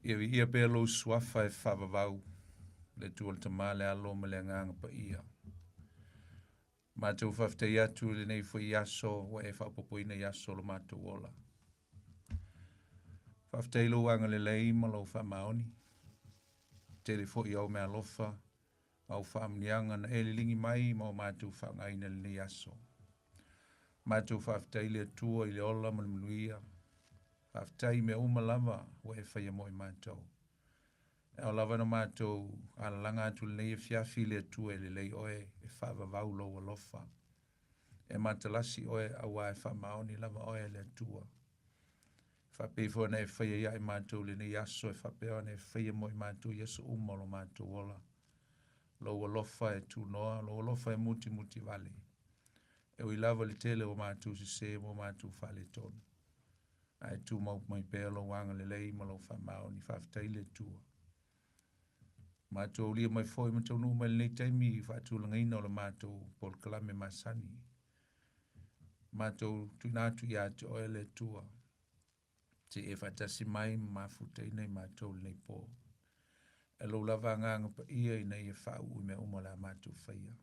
ia pe lo suafa e whavavau le tuol te male alo me le nganga pa ia. Mātou whaftai atu le nei fo iaso wa e whapopoina iaso lo mātou ola. Whaftai lo wanga le lei ma lo whamaoni. Tele fo i au mea lofa au whamnianga na e lingi mai ma o mātou whangaina le nei aso. Mātou whaftai le tua i le ola ma le mluia. Whaftai me umalava wa e whaia moi mātou. E o lava na mātou alalanga atu le nei e fiafi le tua e le lei oe e whavavau lo alofa. E matalasi oe awa e whamaoni lava oe le tua. Whapefo na e whaia ia e mātou le nei aso e whapeo na e whaia moi mātou yesu umalo mātou ola. Lo alofa e tu noa, lo alofa e muti muti vale. E ui lava le tele o mātou si se mo mātou whale tonu. Ai tu mau mai pēlo wanga le lei ma lo whamaoni whaftai le tua. Mātou lia mai foi ma tau numa le nei taimi whātou langaina o le mātou pol kalame masani. Mātou tuinatu i atu oe le tua. Te e whatasi mai mafuta i nei mātou le nei pō. E lo lava nganga pa ia i nei e whau i mea umala mātou whaia.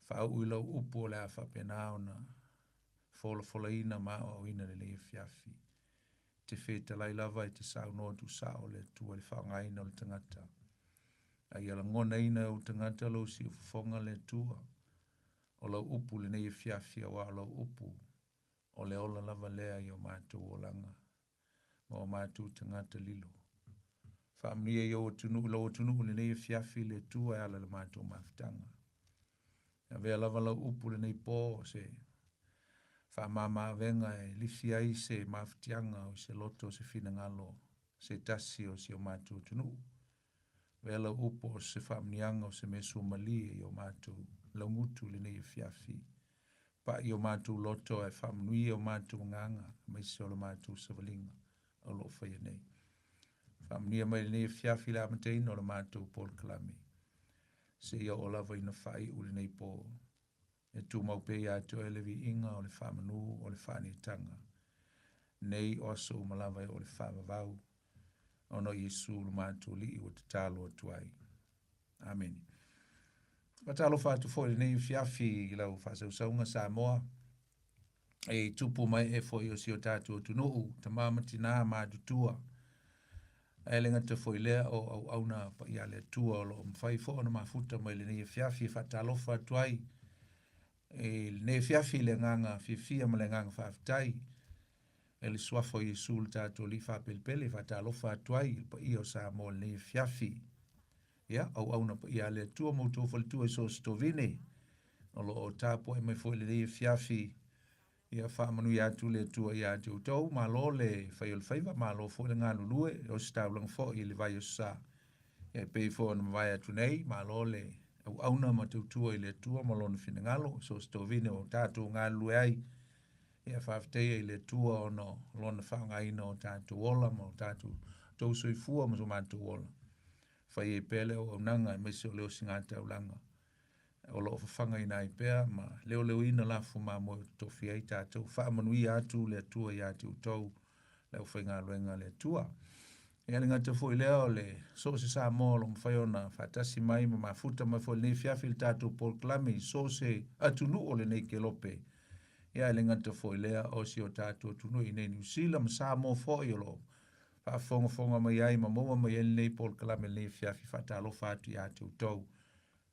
Whau i lau upo le a whapenao na fola ina ma o ina le nei e fiafi. Te wheta lai lava i te sau no tu sao le tua le whaongaina o le tangata. Ai ala ngona ina o tangata lo si ufonga le tua. O lau upu le nei e fiafi a wa lau upu. O le ola lava lea i o mātou o langa. Ma o mātou tangata lilo. Whamnia i o tunu le nei e fiafi le tua e ala le mātou mafutanga. A vea lava lau upu le nei pō se whamama venga e lisi ai se mafutianga o se loto se fina ngalo. Se tasi o se o mātou tunu. Vea lau upu o se whamnianga o se mesu mali i o mātou laungutu le nei e fiafi. Pa i o mātou loto e whamnui o mātou nganga. Mai se o le mātou savalinga. O lo whaia nei. Whamnia mai le nei e fiafi la amateina o le mātou pol kalame. Se ia o lava ina whai u le nei pō. E tu mau pe ia to e levi inga o le whamanu o le whanitanga. Nei o aso umalava o le whamavau. Ono Yesu le mātou li i o te talo atuai. Amen. Matalo whātu fo le nei fiafi i lau whasausaunga Samoa. E tupu mai e fo i o si o tātou tunuu. Ta mamati nā mātutua. E lenga te foi lea o au na pa ia le tua o lo mwhai fo na mafuta mai le nei fiafi whatalofa atuai. E le nei fiafi le nganga fifia ma le nganga whaftai. E le suafo i sul tātou li whapelpele whatalofa atuai pa ia o sa mo le nei fiafi. Ia, au na pa ia le tua mo tō whalitua i so stovine. O lo o tāpo e mai foi le nei fiafi. Ia whamanu i atu le tua i atu tau, ma lo le whaiol whaiva, ma lo fo le ngā lulue, o si tau lang fo i le vai o sa. Ia pei fo na mawai atu nei, ma lo le au na ma tau tua i le tua, ma lo na whina ngalo, so stovine o tātou ngā lulue ai. Ia whafteia i le tua o no, lo na whaongaina o tātou ola, ma o tātou tau sui fua ma so mātou ola. Whai e pele o au nanga, e mesi o leo singata au langa. O lo whanga ina i pēr, ma leo ina la fuma mo tofi ai tātou. Whaamanui atu le tua i atu tau, leo whainga luenga le tua. E alinga te fo i leo le so se sa mo lo mwhai ona whatasi mai ma mafuta mai fo le nei fiafi le tātou pol klami, so se atu nu o le nei ke lope. E alinga te fo i leo o si o tātou tunu i nei niusila ma sa mo fo i lo. Whaafonga mai ai ma moa mai el nei pol klami le nei fiafi whatalo whatu i atu tau.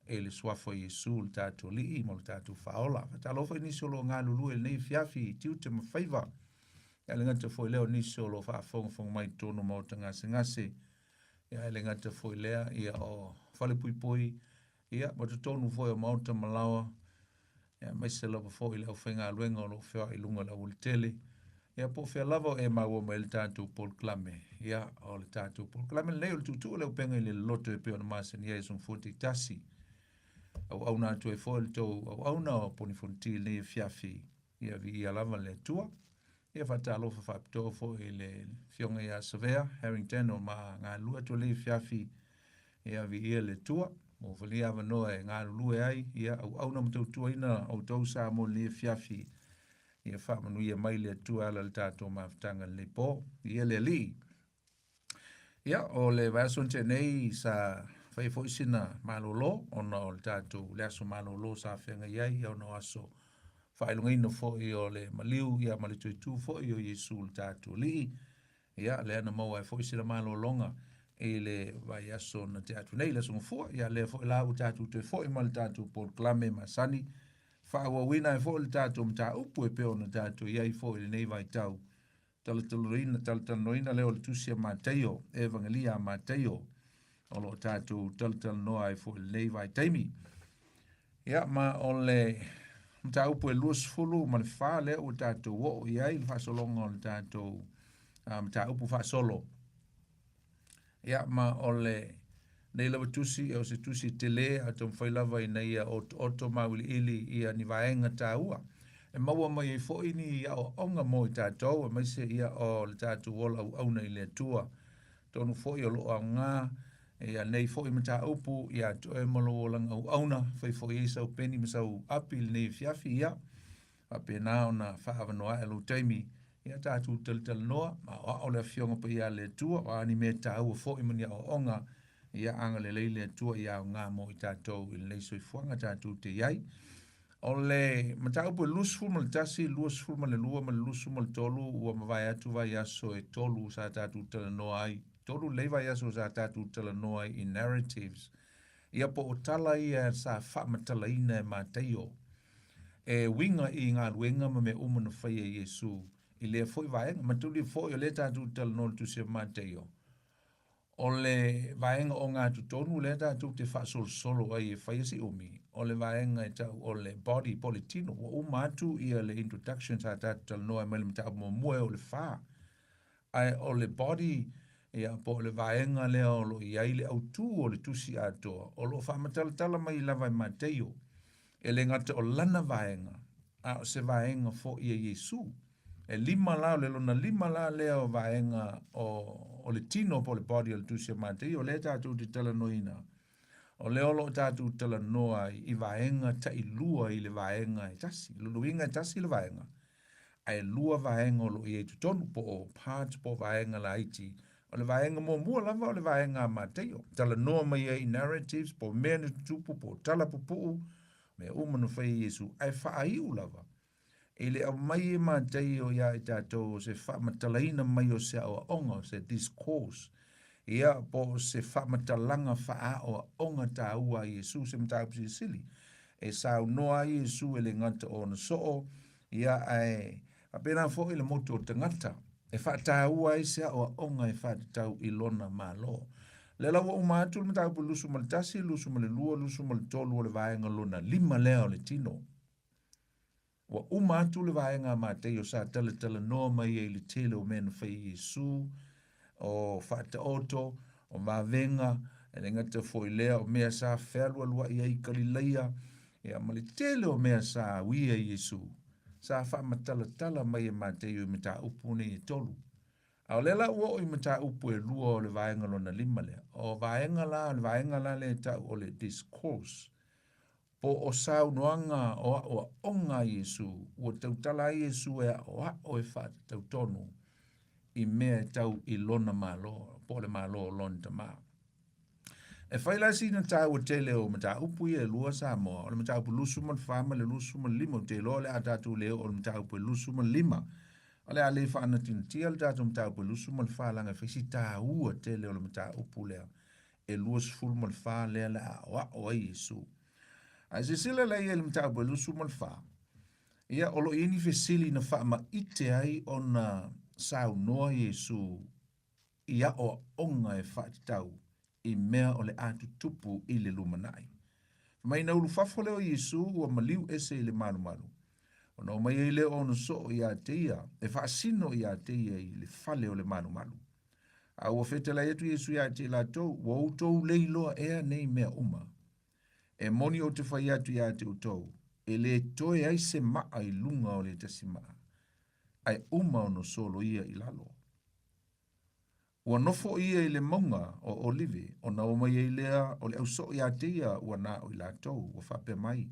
E le suafo Yesu le tātou li mo le tātou whaola. Whatalofa i niso lo ngā lulu e nei fiafi tiu te mawhaiva. Ia le ngata fo i leo niso lo whaafonga mai tono mo ta ngase ngase. Ia le ngata fo i lea ia o whale pui pui. Ia mo te tonu fo i o mauta malawa. Ia maise lava fo i leo whainga luenga o lo whia i lunga la uli tele. Ia po whia lava e maua mai le tātou pol klame. Ia o le tātou pol klame. Leo le tutu leo penga i le loto e peo na masani ia son futi tasi. Au na tu e fol to au na poni fonti le fiafi ia vi ia lava le tua ia fata lo fa to fo le fionga ia severe Harrington o ma nga lua to le fiafi ia vi ia le tua mo fali ava no e nga lua ai ia au na mtu tua ina au to sa mo le fiafi ia fa manu ia mai le tua ala le tato ma ftanga le po ia le li Ia, o le vason te nei sa fai fo isina malolo, ona o le tātou le aso malolo sa whenga iai, au no aso whailunga ino fo i o le maliu, ia mali tui tū fo i o Yesu le tātou li. Ia, le ana maua e fo isina malolonga, e le vai aso na te atu nei, le songa fua, ia le fo i lau tātou te fo i mal tātou por klame masani, whaua wina e fo i le tātou mta upu e peo na tātou iai fo i le nei vai tau, talanoina leo le tusia Mateo, evangelia Mateo, o lo tātou talanoa e fo i le nei vai taimi. Ia, ma o le mta upu e luas fulu, ma le wha leo o tātou o iai, le whasolonga o le tātou mta upu whasolo. Ia, ma o le nei lava tusi, o se tusi te le, a tom whailava i nei a oto mawili ili i a ni vaenga tā ua. E maua mai e fo ini ia o onga mo i tātou, e mai se ia o le tātou wola au auna i le tua. Tonu fo i o lo a ngā, e a nei fo i mata upu, i a to e malo o langa au auna, fai fo i sau peni masau api le nei fiafi ia, a pe nao na whaavanoa e lo taimi, ia tātou tal noa, ma o le fionga pa ia le tua, o ani me tā ua fo i mani o onga, ia anga le leile tua ia o ngā mo i tātou, i le leiso i fuanga tātou te iai. O le mataupu e lusu ma le tasi, lusu ma le lua, ma le lusu ma le tolu, ua mawai atu vai aso e tolu sa tātou tala noa ai. Tolu lei vai aso sa tātou tala noa ai in narratives. Ia po o tala ia sa wha matala ina e māteio. E winga i ngā luenga ma me umana whai e Yesu. I lea foi vaenga, matuli foi o le tātou tala noa tu se māteio. O le vaenga o ngā tutonu le tātou te whaasol solo ai e whaiasi umi. O le vaenga e tau o le body politino. Wa umatu ia le introduction sa tātou tala noa e mai le mta mo mue o le wha. Ai o le body ia po le vaenga lea o lo iai le autu o le tusi atoa. O lo whamatala mai lava i Mateo. E le ngata o lana vaenga. A o se vaenga fo ia Yesu. E lima la, le lona lima la lea o vaenga o le tino po le body o le tusi a Mateo. O le tātou te tala noina. O le olo tātou tala noa i vaenga ta i lua i le vaenga e tasi. Luluinga e tasi le vaenga. Ai lua vaenga o lo i e tutonu po o part po vaenga la iti. O le vaenga mo mua lava o le vaenga a Mateo. Tala noa mai e i narratives po mea ni tupu po tala pupu me umanu whai Yesu. Ai whaaiu lava. E le au mai e Mateo ia i tātou se whamatalaina mai o se au onga, se discourse. Ia po se whamatalanga wha o onga tā ua Yesu se mta upsi sili. E sao noa Yesu e le ngata o na soo. Ia ai apena fo i le moto o tangata. E wha ua i se o onga e wha tau i lona malo. Le lawa umatu le mta upu lusu ma le tasi, lusu ma le lua, lusu ma le tolu o le vaenga lona lima leo le tino. Wa umatu le vaenga Mateo sa tala noa mai e le tele o mena whai Yesu. O whata oto, o mavenga, e le ngata fo i lea o mea sa whelua lua i ai Galileia, e a mali tele o mea sa wia Yesu. Sa wha matala mai e Mateo i mata upu ni e tolu. Au lela ua o i mata upu e lua o le vaenga lona lima lea. O vaenga la le ta o le discourse. Po o sau noanga o onga Yesu, o tautala Yesu e o e wha tautonu. I mea tau i lona malo, po le malo o lona tama. E whaila sina tau o tele o mata upu i e lua Samoa, o le mata upu lusu man whama le lusu man lima, o te loa le atatu leo o le mata upu lusu man lima. O le ale whaana tia le tatu mata upu lusu man whalanga, whaisi tau o tele o le mata upu lea, e lua sfulu man wha lea le a o ai Yesu. A se sila lei e le mata upu lusu man wha. Ia olo ini fesili na wha ma ite ai o na sau noa Yesu ia o onga e whaatitau i mea o le atu tupu i le lumanai. Mai na ulu fafole o Yesu ua maliu ese i le malu. O na mai e le o na so i a teia, e whaasino i a teia i le fale o le malu. A ua whetela etu Yesu i a te la tau, ua utou leiloa ea nei mea uma. E moni o te whai atu i a te utou, e le toe ai se maa i lunga o le tasimaa. Ai o no solo ia i lalo. Ua nofo ia i le maunga o olive, o na o mai i lea o le au so i a teia ua na o i latou, ua whape mai.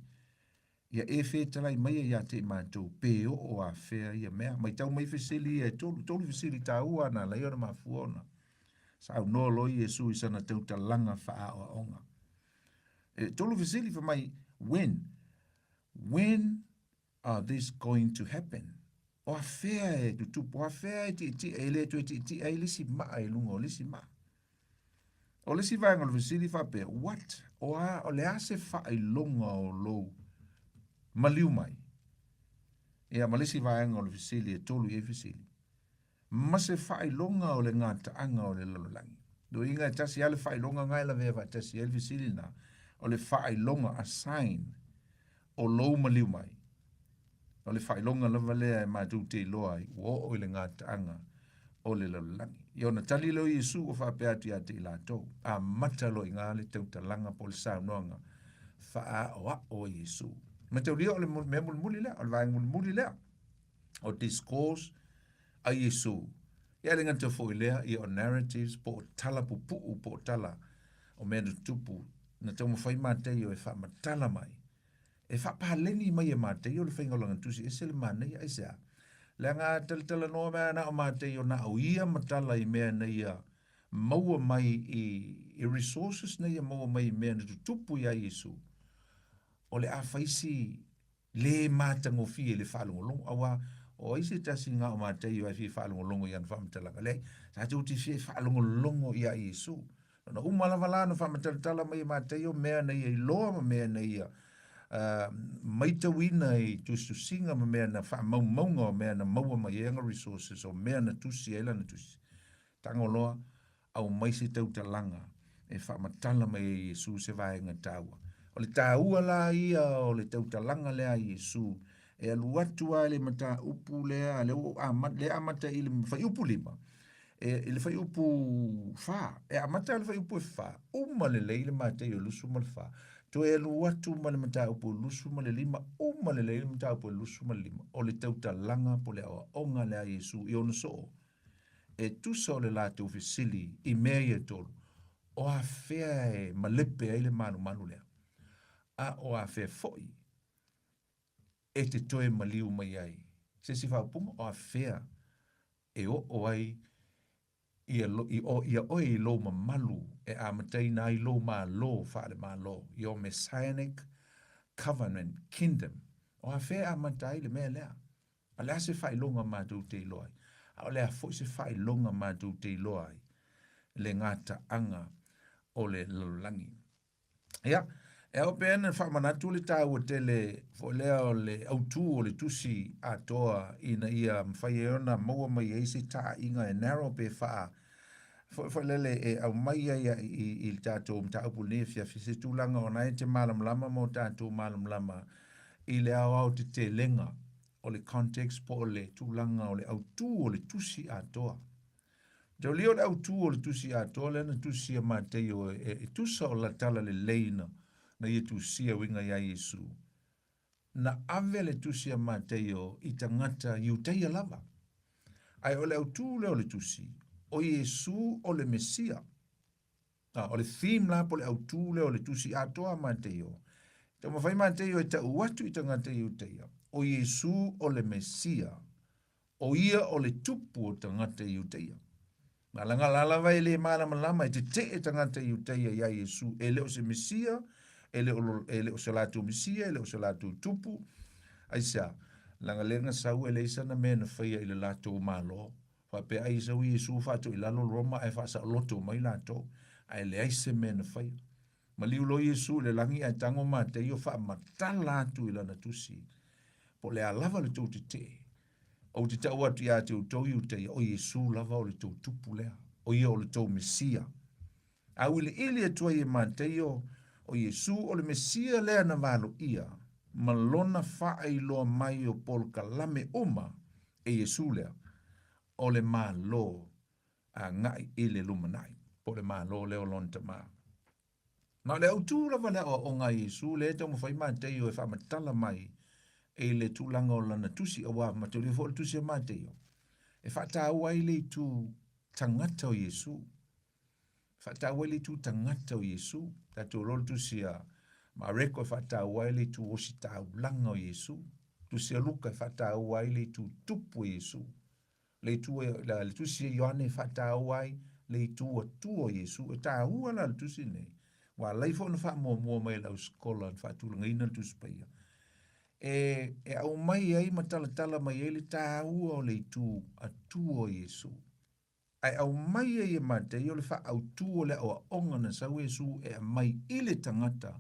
Ia e whetalai mai i a te mātou, pe o a whea ia mea. Mai tau mai whesili e tolu whesili tā ua na lai ora mafuona. Sa no lo Yesu i sana tau talanga wha o onga. Tolu fisili for mai, when are this going to happen? O a whea e tutupu, o a whea e ti e le tu e ti e lisi maa e lunga o lisi maa. O lisi vanga lo fisili fa pe, what? O le ase wha e longa o lo maliu mai. Ia malisi vanga o lo fisili e tolu e fisili. Mase wha e longa o le ngata anga o le lalolangi. Do inga tasi ale wha e longa ngai la vea tasi e fisili na, o le wha e longa a sign o lo maliu mai. O le whailonga lava lea e mātou te loa i o le ngata anga o le lalolangi. Ia ona tali leo Yesu o whapeatu ia te ilatou. A matalo i ngā le tautalanga po le saunoanga wha o Yesu. Ma tau lia o le mea mulimuli lea, o le vaenga mulimuli lea. O discourse a Yesu. Ia le ngata fo i lea i o narratives po o tala pupu po o tala o mea tupu. Na tau mawhai mātei o e wha matala mai. E whapaleni mai e mātei o le whaingolanga tusi e se le mānei a isa. Le ngā tala noa mea na o mātei o na au ia matala i mea nei a maua mai i resources nei a maua mai i mea na tutupu ia Yesu. O le a whaisi le mātango fie le whalongolongo awa o isi tasi ngā o mātei o a fie whalongolongo i an whamatalanga le. Sa te uti fie whalongolongo ia Yesu. Na umalavala no whamatalala mai i mātei o mea nei i loa mea nei a maitawina i tusu singa ma mea na wha maunga o mea na maua mai enga resources o mea na tusi eila na tusi. Tangoloa au maisi tau talanga e wha matala mai e Yesu se vaenga taua. O le taua la ia o le tau talanga lea Yesu e aluatua le mata upu lea le amata i le whai upu lima. E le whai upu wha. E amata le whai upu e wha. Uma le leile mata i o lusu ma le wha. To e luatu ma le mata upu lusu ma le lima, uma le leile mata upu lusu ma le lima. O le tau talanga po le awa onga lea Yesu i ono so. E tusa o le late ufisili i mea i e tolu. O a fea e malepe ai le manu lea. A o a fea foi. E te toe maliu mai ai. Se si whaupunga o a fea e o ai ia oi i lo mamalu e amatai na i lo ma lo whaare ma lo. I o Messianic covenant kingdom. O a whea amatai le mea lea. A lea se whai longa mātou te iloai. A o lea fwoi se whai longa mātou te iloai. Le ngata anga o le lalolangi. Ia, e o pēna whamanatu le tāua te le lea o le autu o le tusi atoa ina ia mwhai e ona maua mai eisi taa inga e naro pe wha Foi lele e au mai ia i tātou mtaupu nefia fisi tūlanga o nai te malam lama mo tātou malam lama i le au te te lenga o le context po o le tūlanga o le autu o le tusi atoa. Tau leo le autu o le tusi atoa le na tusi a matei o e tusa o la tala le leina na i tusi a winga ia Yesu. Na ave le tusi a matei o i tangata iuteia lava. Ai o le autu leo le tusi. O Yesu o le Mesia. O le theme la po le autu leo le tusi atoa mateo. Te mawhai mateo e ta uatu i tangata iuteia. O Yesu o le Mesia. O ia o le tupu o tangata iuteia. Nga langa lalawa e le malama lama e te e tangata iuteia ia Yesu. E leo se Mesia, e leo se latu Mesia, e leo se latu tupu. Aisa, langa lenga sau e le isa na mena whaia i le latu malo. Pe ai sa wi Yesu fatu i lalo Roma e fa sa loto mai lato ai le aise men fai ma liu lo Yesu le langi ai tango ma te io fa matala tu i lana tusi po le alava le tau te o te tau atu ia te utau iu te o Yesu lava o le tau tupu lea o ia o le tau Mesia a wile ili e tua i ma te io o Yesu o le Mesia lea na valo ia ma lona fa ai loa mai o pol kalame uma e Yesu lea o le malo a ngai i le lumanai. Po le malo leo lonta maa. Na le au tū lava lea o ngai Yesu le te mo whai mātei o e whamatala mai e le tūlanga o lana tusi a wā mateu le fo le tusi a mātei o. E whata awai le tū tangata o Yesu. Whata awai le tū tangata o Yesu. Tato rol tusi a ma reko e whata awai le tū osi tā ulanga o Yesu. Tusi a luka e whata awai le tū tupu o Yesu. Le tusi e Ioane whata awai le tua Yesu e tā hua la tusi nei. Wa laifo na wha mua mai lau skola wha tulanga ina tusi paia. E au mai ai matala mai ele tā hua o le tua Yesu. Ai au mai ai e mate i o le wha au tua le au onga na sau Yesu e a mai ile tangata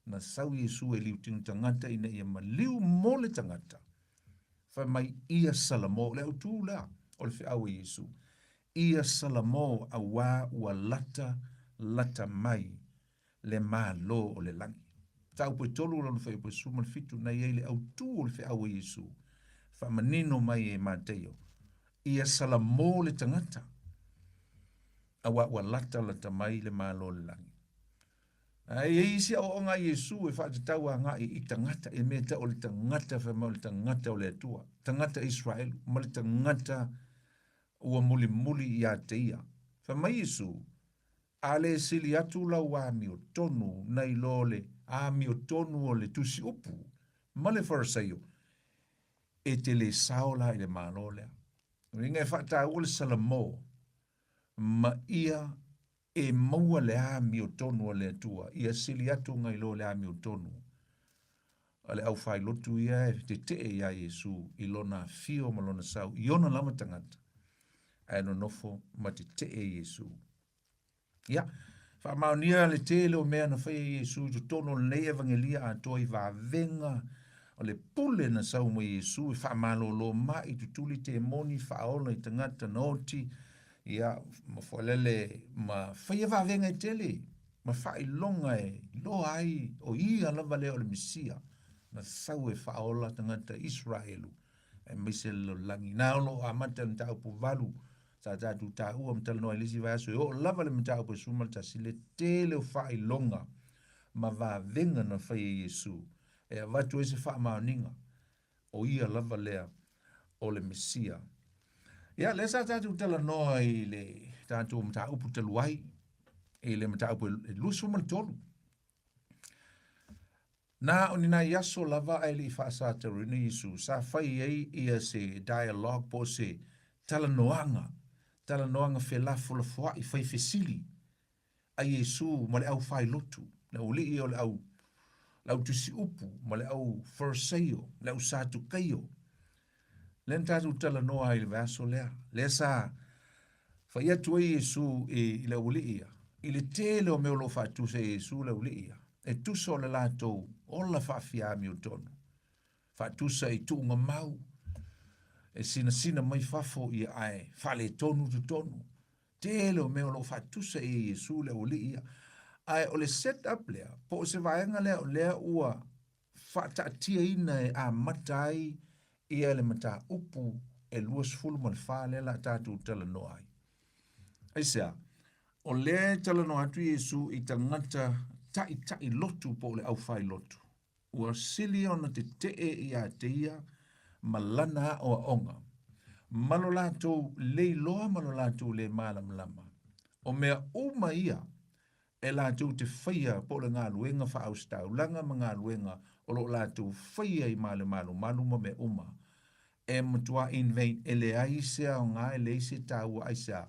na sau Yesu e liu tinu tangata ina ia ma liu mo le tangata. Fa mai ia salamo le au tu la o le au Yesu. Ia salamo a ua lata mai le malo o le langi. Tau po tolu lanu fai po sumal fitu na ia le au tu o le au Yesu. Fa manino mai e mateo. Ia salamo le tangata. A ua lata mai le malo le langi. Ai isi o nga Yesu e fa tau nga i tangata e meta o le tangata fa mo le tangata o le atua. Tangata Israel, mo le tangata ua muli i a teia. Fa mai Yesu, a le sili atu la wa mi o tonu na i lole, a mi o tonu o le tusi upu, ma le farisaio, e te le saola i le malolea. Ringa e whata o le salamo, ma ia e maua le a mi o tonu o le atua, ia sili atu ngai lo le a mi o tonu. Ale au fai lotu ia e te ia Yesu, i lona fio ma lona sau, i ona lama tangata. Ai no nofo ma te Yesu. Ia, wha maunia le tele o mea na whai Yesu, tu tono le evangelia a toi va venga, o le pule na sau mo Yesu, wha malolo mai, tu tuli te moni, wha ola i tangata noti, ia, ma whalele, ma whai va venga i tele, ma whai longa e, lo ai, o ia lava leo le misia, na sau e wha ola tangata Israelu, e mise lo langi, na olo amata nta upu valu, sa tu ta ua mtala no elisi vai aso o lava le mtau po sumal ta sile tele o fai longa ma va venga na fai Yesu e watu ese fa maoninga o ia lava lea o le Mesia ia le sa tu tala no i le tatu mtau po taluai e le mtau po lusu mal tolu na onina yaso lava ai li fa sa te rini Yesu sa fai ei ia se dialogue po se tala noanga tala noanga felafu la fua i fai fesili a Yesu ma le au fai lotu le uli i o le au tusi upu ma le au farsaio le au satu kaio le ntatu tala noa i le vaso lea le sa fai atu a Yesu i le uli ia i le tele o meo lo fatu se Yesu le uli ia e tuso le lato o la fafia mi o tonu fatu sa i tuunga mau e sina mai fafo i ai fale tonu tu tonu tele o meo lo fatusa e Yesu le oli ia ai o le set up lea po se vaenga lea ua fata tia ina e a matai ia le mata upu e luas fulu man fale la tatu tala no ai ai sea o le tala no atu Yesu i tangata tai lotu po le au fai lotu ua sili ona te tee ia te ia malana o onga. Malo lato le loa malo lato le malam lama. O mea uma ia e lato te whaia po le ngā luenga wha austau. Langa ma ngā luenga o lo lato whaia i malu ma me uma. E matua in vain e le aisea o ngā e le ise tāua aisea.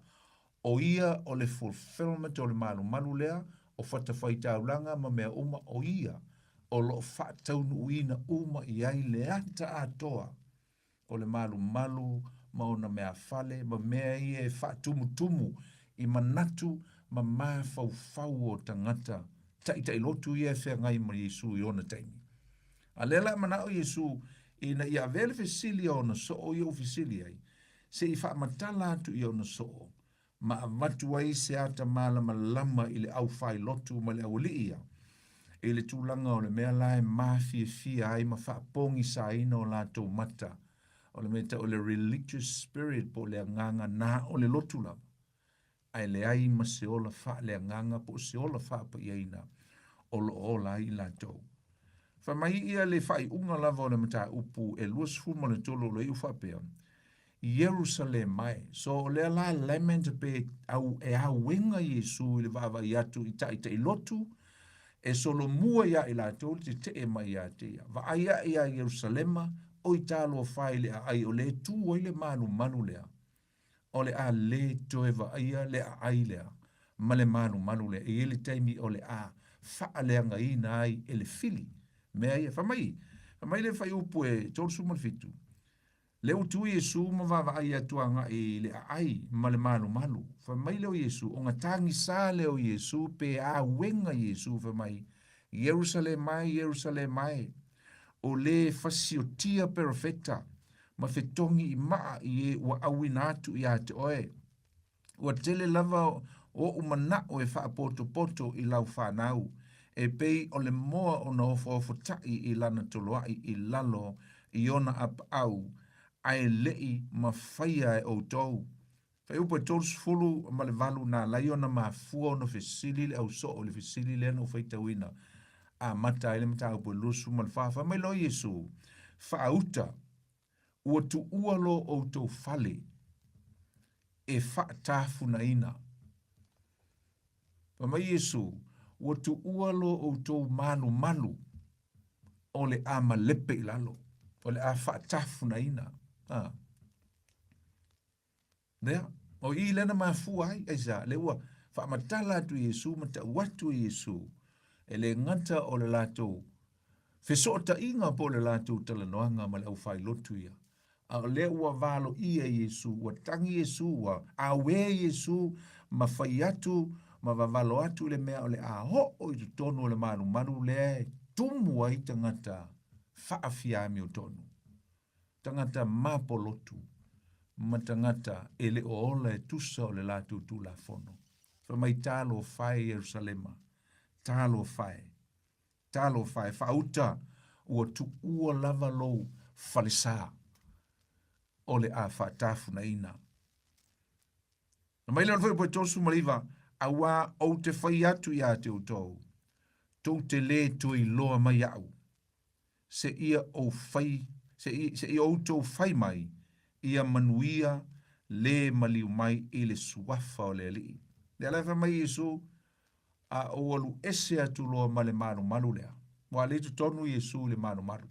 O ia o le fulfillment o le malu lea o whata whai langa ma mea uma o ia. O lo whatau nuina uma i ai le ata atoa. O le malu ma ona mea fale, ma mea i e tumu i manatu ma maa fau o tangata. Tai lotu i e whea ngai ma Yesu i ona taimi. A lela mana o Yesu i na i a vele fesili o na so o i o fesili ai. Se i wha matala atu i o na so o. Ma a matu ai se ata malama lama i le au whai lotu ma le au li ia. E le tūlanga o le mea lai maa fia ai ma wha pongi sa ina o la tau mata. O le meta o le religious spirit po le nganga na o le lotu la. Ai le ai ma se ola wha le nganga po se ola wha pa iaina o lo ola i la tau. Wha mai ia le whai unga lava o le mata upu e luas fuma le tolo le uwha pea. Jerusalem mai. So le la lament pe au e au wenga Yesu i le vava i atu i tai lotu. E solo mua ia i la tau te e mai ia te ia. Va aia ia Jerusalema o i talo whai le ai o le tu o i le manu lea. o le a le toe vaia le a ai lea, ma le malu lea, e ele taimi o le a faa leanga ina ai ele fili, mea ia, famai le fai upu e tolu suma fitu, le utu Yesu ma vava ai atuanga e le a ai, ma le malu, famai leo Yesu, o ngā tangi sā leo Yesu, pe a wenga Yesu, famai, Jerusalem mai, o le fasiotia perfecta, ma fetongi i maa i e ua awina atu i ate oe. Ua tele lava o umana o e wha poto i lau whanau. E pei o le moa o na ofo tai i lana toloai i lalo i ona ap au. Ai lei ma whaia e o tou. Whai upo e tolu sfulu ma le valu na lai ona ma fua o na fesili le au so o le fesili le no whaita wina. A mata ele mata upo lusu ma le whafa. Mai lo Yesu. Whauta. Ua tu ualo o tau fale e whaatafu na ina. Pa mai Yesu, ua tu ualo o tau malu o le ama lepe i lalo. O le a whaatafu na ina. Nea, o i lena mafua ai, aisa, le ua whaamatala tu Yesu, mata watu Yesu, e le ngata o le lato, fesota inga po le lato talanoanga ma le au whai lotu ia. A le ua valo ia Yesu, ua tangi Yesu, ua awe Yesu, ma whai atu, ma vavalo atu le mea o le a ho o i tonu o le manu le tumu ai tangata whaafiami o tonu. Tangata mapolotu, ma tangata ele o ola e tusa o le latu tu la fono. Fa mai talo whai Jerusalema, talo whai, whauta ua tu ua lava lou falisaa. O le a whaatafu na ina. Na mai leo fai po tosu maliva, a wā o te whai atu ia te utou, tau te le tui loa mai au, se ia o whai, se ia o tau whai mai, ia manuia le maliu mai i le suafa o le li. Le alaifa mai Yesu, a o alu ese atu loa ma le malu lea. Wa le tu tonu Yesu le malu.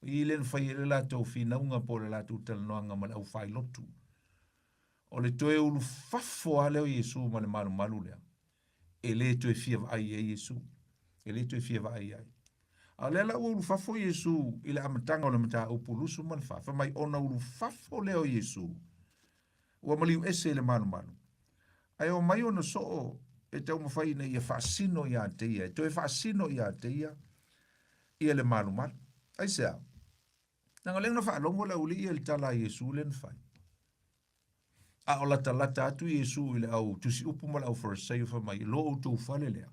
I len fai le la tau finaunga po le la tu talanoanga ma le au fai lotu. O le toe ulu fafo a leo Yesu ma le malu lea. E le toe fia va ai e Yesu. E le toe fia va ai. A le la ulu fafo Yesu i le amatanga o le mata upulusu ma le fafa. Mai ona ulu fafo leo Yesu. Ua maliu ese le malu. Ai o mai ona soo e tau mawhai na ia fasino ia teia. E toe fasino ia teia. Ia le malu. Ai sea. Nanga lenga whaalongo la uli i le tala Yesu len fai. A o la talata atu Yesu i le au tusi upu ma le au fariseu fa mai lo o tau fale lea.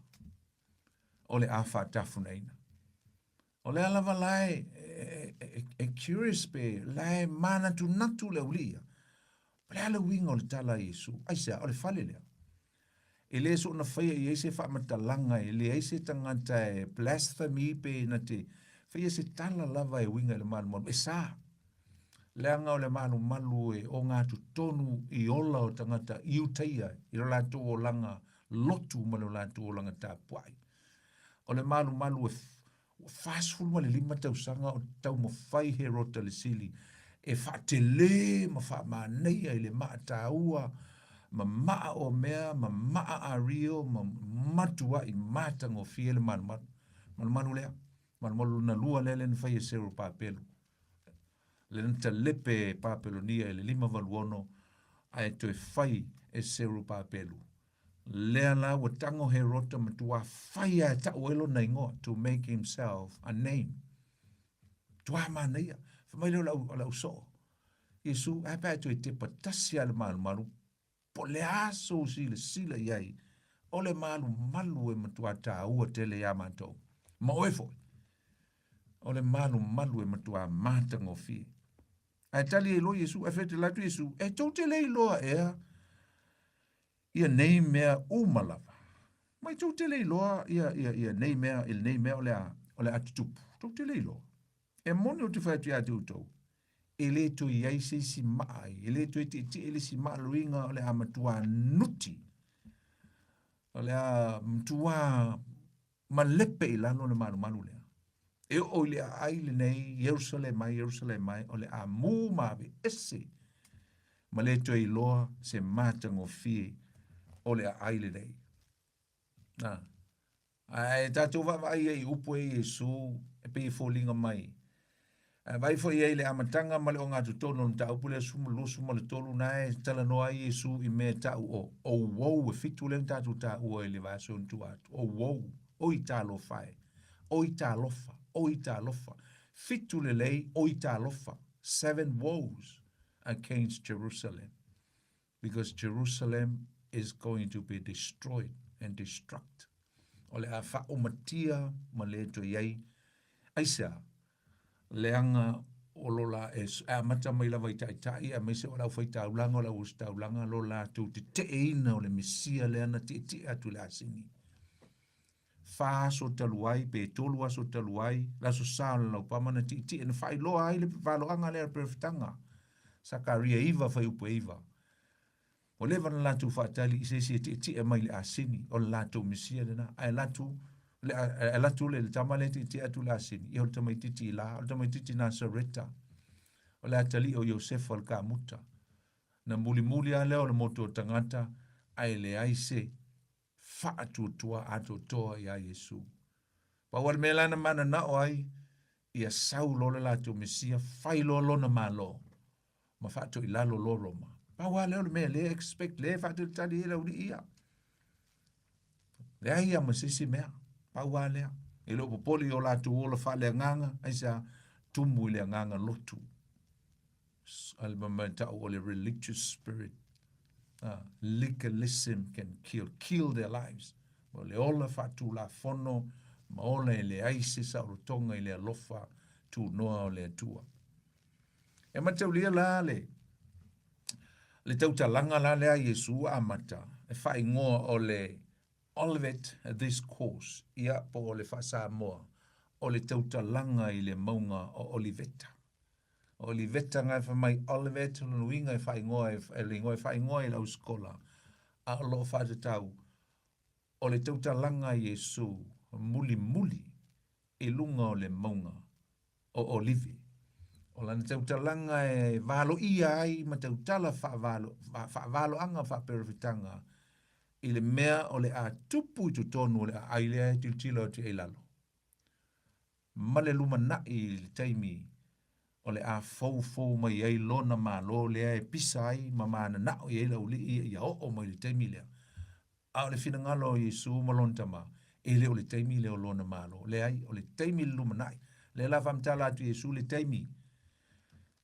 O le a whaatafu na ina. O le alava lai curious pe, lai mana tu natu le uli ia. O le ala winga o le tala Yesu. Aisea, o le fale lea. E le so na whaia i eise whaamatalanga e le eise tangata e blasphemy pe na te whaia se tala lava e winga le malu. E sa. Leanga o le malu e o ngā tu tonu i ola o tangata i utaia i lo lātu o langa lotu ma lo lātu o langa tāpuai. O le malu e whāsfulu ma le 5 tausanga o tau mo whai he rota le sili e whaatele ma whaamaneia i le maa tāua ma maa o mea, ma maa a rio, ma matua i mātango fie le malu lea. Malu na lua lele ni whai e seru pāpelu. Le nta lepe papelonia e le 5 valuono a e toe whai e seru pāpelu. Lea la wa tango he rota matua whai a ta uelo na ingoa to make himself a name. Tua maneia. Whamaileo la uso. Yesu, hapa e te patasi ale malu. Po le aso sila iai. O le malu e matua ta ua tele ya matou. Ma oefo. O le malu e matua mātango fie. Ai tali e lo Yesu, e fete latu Yesu, e tau te lei loa ea, ia nei mea umalava. Mai tau te lei loa, ia nei mea, il nei mea o le atutupu. Tau te lei loa. E moni o te whai atu atu tau. E le to iai se si mai, e le to e te ele si maa luinga o le amatua nuti. O le amatua malepe i lano le malu lea. E o le ai le nei Jerusalem mai o le a mu mawe ese ma le toi loa se matango fie o le aile dei. Ai tātou wawai e upo e Yesu e pe fōlinga mai. Vai fo ia le amatanga ma le o ngā tutono ta upule sumu lusu ma le tolu nai tala noa Yesu i me ta o wou e fitu le tātou ta ua i le vaso ntu atu. O wou, o i tā lo fai, o i tā lofa, o i tā lofa. Fitu le lei, o i tā lofa. 7 woes against Jerusalem. Because Jerusalem is going to be destroyed and destruct. O le a wha o matia ma le to iei. Aisa, leanga o lola e a mata mai lava i tai a me se o lau whai taulanga o lau us taulanga lo la tu te eina o le Mesia leana te atu le asini. Wha so taluai, pe tolu aso taluai, la so sāla lau pamana te e na whai loa ai le walo anga lea perfitanga. Sakaria iwa whai upo iwa. O lewa na latu whaatali i se te e mai le asini o le latu Mesia lena. Ai latu le tamale te atu la sini i o tamai titi la o tamai titi na Sareta o le atali o Yosef al ka muta na muli a leo le moto tangata ai le aise fa atu tua ato toa ia Yesu pa wal melana mana na o ai ia sau lo le latu Mesia fai lo na malo ma fa to ilalo lo Roma pa wal leo me le expect le fa to tali le uri ia le ai ma sisi mea pa wale e lo popoli o la tu ola fa le nganga ai sa tumu le nganga lotu albamenta o le religious spirit legalism can kill their lives o le ola fa tu la fono ma ola le aise sa rotonga le lofa tu noa o le tua e mata ulia la le tautalanga la le a Yesu a mata e fa ingoa o le Olivet discourse ia po o le fa Samoa o le tautalanga i le maunga o Oliveta. Oliveta ngai fa mai Olivet no winga fa ingoa e le ingoa fa ingoa i la uskola a lo fa te tau o le tautalanga Yesu muli i lunga o le maunga o Olive. O la tautalanga e valo ia ai ma tautala fa valo anga fa perfitanga i le mea o le a tupu i tonu o le a ailea e tiltila o te eilalo. Ma le luma na i le taimi o le a fau mai ei lona ma lo lea e pisa ai ma maana na o i eila uli i a o mai le taimi lea. A o le fina ngalo o Yesu malonta ma e le o le taimi leo lona ma lo. Le ai o le taimi le luma nai. Le la famtala atu Yesu le taimi.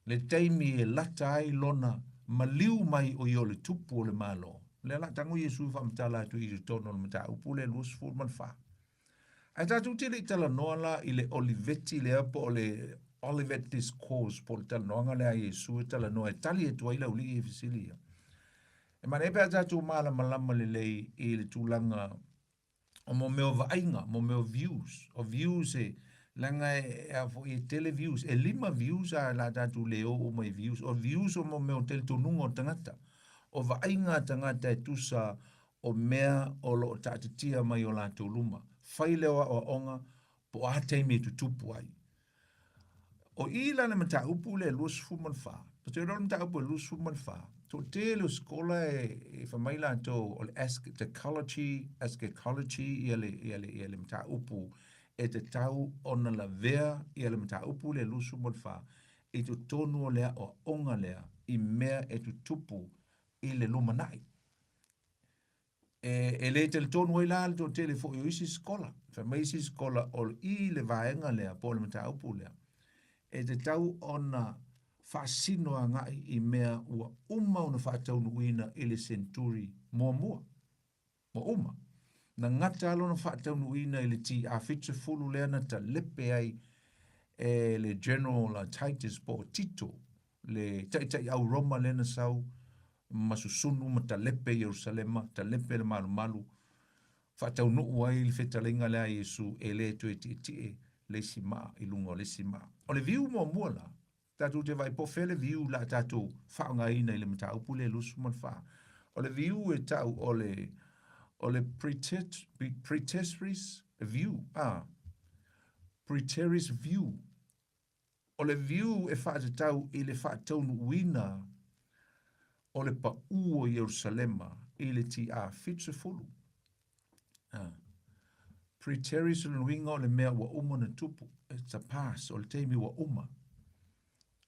Le taimi e lata ai lona ma liu mai o i o le tupu o le ma lo. Le la tango Yesu fa mtala tu i tono le mta upule lus ful man fa. Ai tatu tele tala noala i le Oliveti le apo o le Olivet discourse po le tala noanga le a Yesu tala noa e tali e tua ila uli e fisilia. E man epe a tatu mala malama le lei i le tūlanga o mo meo vainga, mo meo views. O views e langa e tele views. E 5 views a la tatu leo o mai views. O views o mo meo tele tonunga o tangata. O vainga tangata e tusa o mea o lo tātitia mai o la tōluma. Whai leo o onga po a teime tu tupu ai. O ila na mata upu le lus fuman fa. Po te ron mata upu lus fuman fa. To te lu skola e whamaila to o le eschatology i le mata upu e te tau ona la vea i le mata upu le lus fuman fa. E tu tonu o lea o onga lea i mea e tu tupu i le lumanai. E le te tonu e la to te le fo i isi skola. Whamai isi skola o i le vaenga lea po le mata upu lea. E te tau ona whasinoa ngai i mea ua uma ona whataunu uina i le centuri mua. Mo uma. Na ngata alo na whataunu uina i le ti a fitse fulu lea na ta lepe ai e le General Titus po Tito. Le tai au Roma lena sau masusunu ma ta lepe Jerusalema, ta lepe le malu. Whataunu uai le whetalinga lea Yesu e le tu e ti le sima i lungo le sima. O le viu mua la. Tatu te vai pofele viu la tatu whaanga ina i le mata upu le lusu man wha. O le viu e tau o le preteris view. Preteris view. O le viu e wha te tau i le wha taunu uina o le pa o Jerusalema i le ti a fitse fulu. Preteris o le winga o le mea wa uma na tupu, ta pas o le teimi wa uma.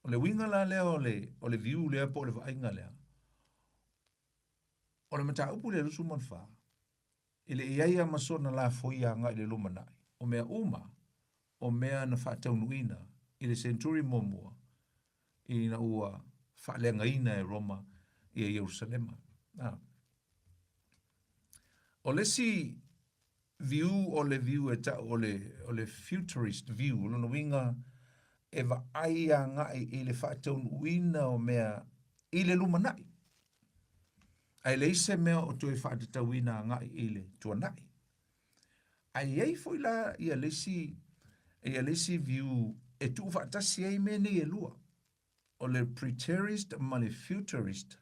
O le winga la lea o le viu lea po o le vainga lea. O le mata upu le lusu manfa. Ile iaia masona la foia nga i le lumanai. O mea uma, o mea na whaataunuina, i le centuri momua, i na ua whaalenga ina e Roma, i e Jerusalema. O le si view o le view o le futurist view, lono winga e va aia ngai i le whaataunuina o mea i le lumanai. Ai le ise mea o tue whaatatauina ngai i le tuanai. Ai ei foi la ia lesi view e tu whaatasi ei mea ni e lua. O le preterist ma le futurist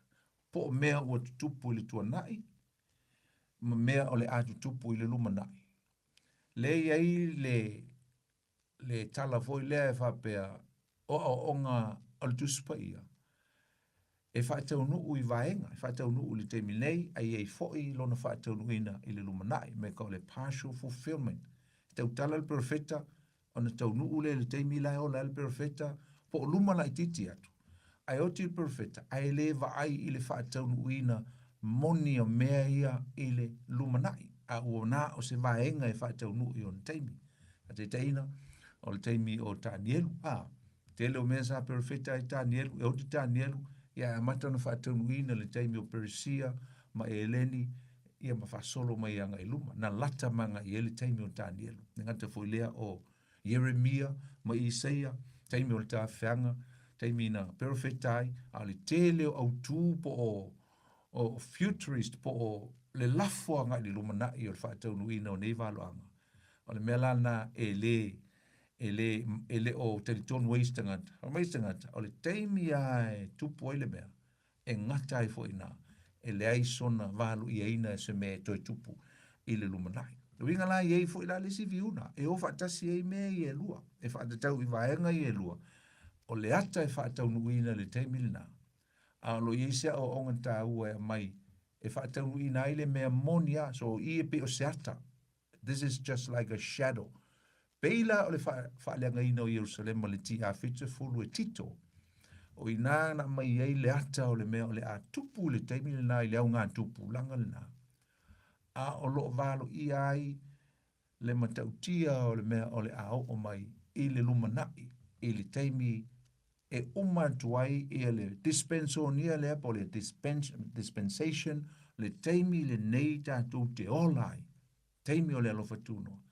po o mea o tutupu i le tuanai ma mea o le atutupu i le lumanai. Le iei le tala foi lea e whapea o ngā o le tusupa ia. E whaataunu i vaenga, e whaataunu li te milei, ai ei foi lona whaataunu ina i le lumanai, me ka o le partial fulfillment. Tau tala le profeta, o na taunu le te milai o le profeta, po o lumanai titi atu. Ai oti le profeta, ai le vaai i le whaataunu ina moni o mea ia i le lumanai. A uona o se vaenga e whaataunu i on teimi. A te teina, o le teimi o Danielu. Te leo mea sa profeta i Danielu, e oti Danielu, ia mata na whaataunuina le teimi o Perisia, ma e Eleni, ia ma whasolo mai anga i luma, na lata manga i ele teimi o Danielu. Ngata foi lea o Jeremia, ma Isaia, teimi o le tawhianga, teimi na profetai, a le te leo au tū po o futurist, po o le lafua ngai li luma na i o le whaataunuina o neivalo anga. O le mea lana e le o teritonu eistangata, o le teimi ai tupu ele mea, e ngata ai fo ina, e le ai sona valu i eina e se mea toi tupu i le lumanai. Winga la i ei fo ila le si viuna, e o whaatasi ei mea i e lua, e whaatatau i vaenga i e lua, o le ata e whaatau nuina le teimi lina. A lo i eisa o ongata ua e mai, e whaatau nuina i le mea monia, so i e pe o se ata. This is just like a shadow. Peila o le whaaleanga ina o Jerusalem le ti a whita fulu e tito. O ina na mai ei le ata o le mea o le a tupu le teimi le nai le au ngā tupu langa le nā. A o lo valo i ai le matautia o le mea o le a o mai i le lumanai i le teimi e umatuai i le dispensonia le apo le dispensation le teimi le nei tātou te olai. Teimi o le alofatuno.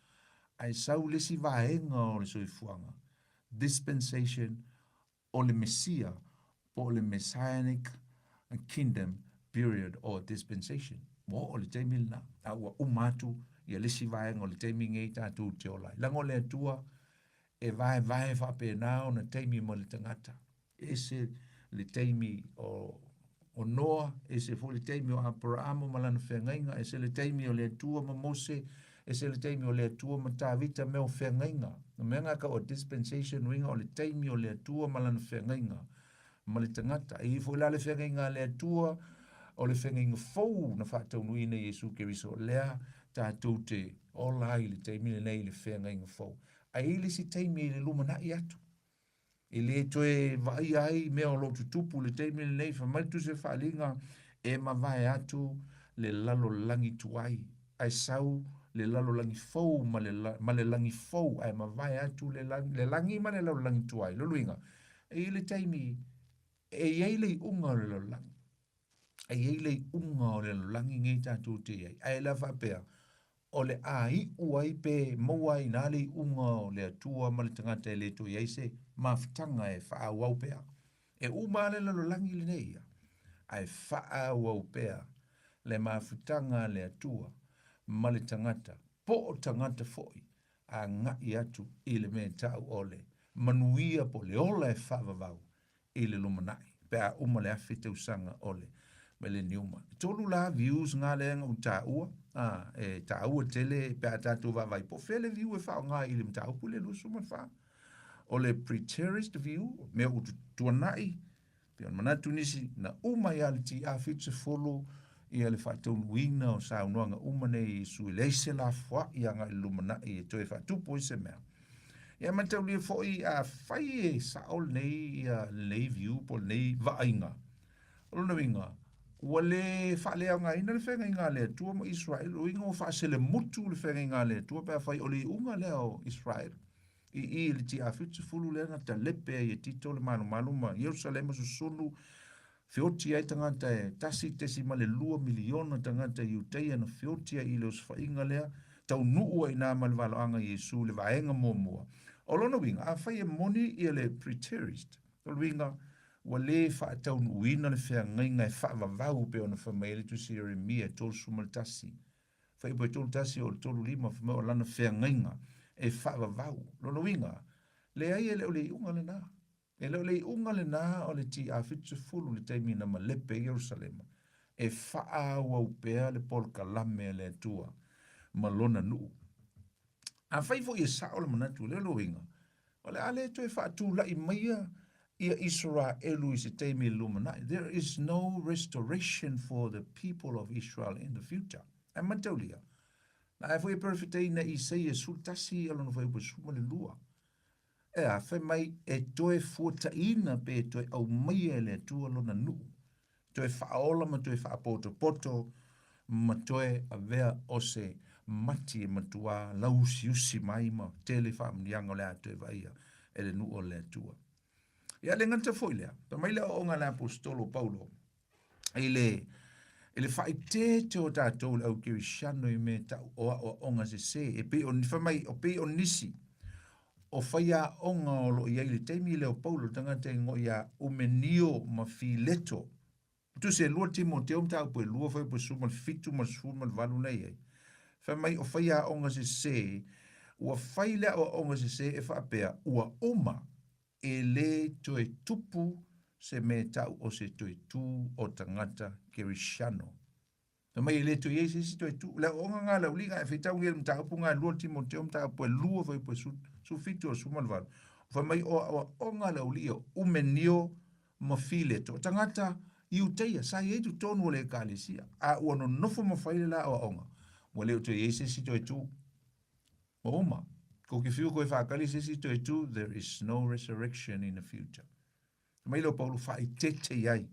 Ai sau le si vaenga o le soifuanga. Dispensation o le Messia po le Messianic kingdom period o dispensation. Mo o le teimi na aua umatu ia le si vaenga o le teimi ngei tātou te olai. Lango le atua e vai whape nao na teimi mo le tangata. Ese le teimi o Noa, ese fo le teimi o Abraham malana whengainga, ese le teimi o le atua ma Mose, ese le teimi o le atua ma Tavita meo whengainga. Na menga ka o dispensation winga o le teimi o le atua malana whengainga. Ma le tangata, e fo la le whengainga le atua o le whengainga fau na whatau nuina Jesu Keriso lea tātou te olai le teimi le nei le whengainga fau. A ili si teimi le lumana i atu. I le toe vai ai mea o lotu tupu le teimi le nei whamaitu se whaalinga e ma vai atu le lalo langi tuai. Ai sau le lalo langi fau ma le langi fau ai ma vai atu le langi ma le lalo langi tuai. Luluinga. E ili teimi e iei le unga o le lalo langi. E iei le unga o le lalo langi ngei tātou te iei. Ai la whapea. O le ai uai pe moa i nale unga o le atua ma le tangata e le to iaise mafutanga e wha wau pea. E umale lalo langi le neia. Ai wha wau pea le mafutanga le atua ma le tangata. Po o tangata foi a ngai atu i le mea tau ole. Manuia po le ola e wha vavau i le lumanai. Pea umale awhite usanga ole. Me le niuma. Tolu la views ngā leanga u tā ua. E tā ua tele pe a tātou vavai. Po fele view e whao ngā ili mta upu le lusu man wha. O le preterist view, mea u tuanai, Pe on manatu nisi na uma ia le ti a fitse folo ia le whaatau wina o sa unuanga uma nei Iesu le se la fwa ia ngai lumana i e toi whaatupo i se mea. Ia matau lia foi a whai e saol nei ia lei viu po nei vaainga. Lona winga, ua le whaalea ngā ina le whenga inga le tua mo Israel, o inga o whaasele mutu le whenga inga le tua pēr whai o le unga le o Israel. I le ti a whitu fulu le ngata lepe i e tito le manu manu ma Jerusalem susunu whioti ai tangata e tasi tesi ma le 2 miliona tangata i uteia na whioti ai le usfa inga lea tau nuu ai nā malwalo anga Jesu le vaenga mua. O lona winga, a whai e moni i le preterist. O winga, wa le wha tau nuina le whea ngai ngai wha vavau pe ona whamaele tu si Jeremia tolu sumal tasi. Whai po tolu tasi o tolu lima whamea o lana whea ngai nga e wha vavau. Lona winga, le ai e leo le unga le nā. E leo le unga le nā o le ti a fitu fulu le taimi na malepe Jerusalema. E wha awa upea le polka lame le tua ma lona nuu. A whai fo i e sao le manatu leo lo winga. O le ale to e wha atu lai maia ia Israelu i se teimi lumanai. There is no restoration for the people of Israel in the future. E mataulia. Na e fwoi perfectei na i sei e sultasi alona fwoi po suma le lua. E a whai mai e toe fuata ina pe e toe au mai e le tua lona nu. Toe whaola ma toe whaapoto poto ma toe a vea o se mati e matua lausi usi mai ma tele whaamnianga le a toe vaia e le nu o le tua. Ia le ngata foi lea. Pa mai lea o ngā le apostolo Paulo. Ele whaite te o tātou au kiri shano i me tau o onga se e pe on whamai o pe on nisi. O whaia onga o lo i eile teimi leo Paulo tangata i ngoia umenio ma fileto. Tu se lua Timoteo mtau po e lua whai po sumal fitu ma sumal valu nei ei. Whamai o whaia onga se ua whai lea o onga se e whaapea ua oma e le toe tupu se me tau o se toe tu o tangata kerishano. Na mai le toe e se toe tu. Le onga ngā lau linga e whitau ngel mta upu ngā lua Timoteo mta upu e lua vai po su fitu o sumalvalu. Fa mai o onga lau lio umenio ma fileto. Tangata iu teia sa i eitu tonu o le kālesia. A ua no nofo ma whaile la o onga. Wa leo toe e se toe tu. O oma. Ko ke fiu koe whakali se si toi tu, there is no resurrection in the future. Mai lo Paulo whai tete iai.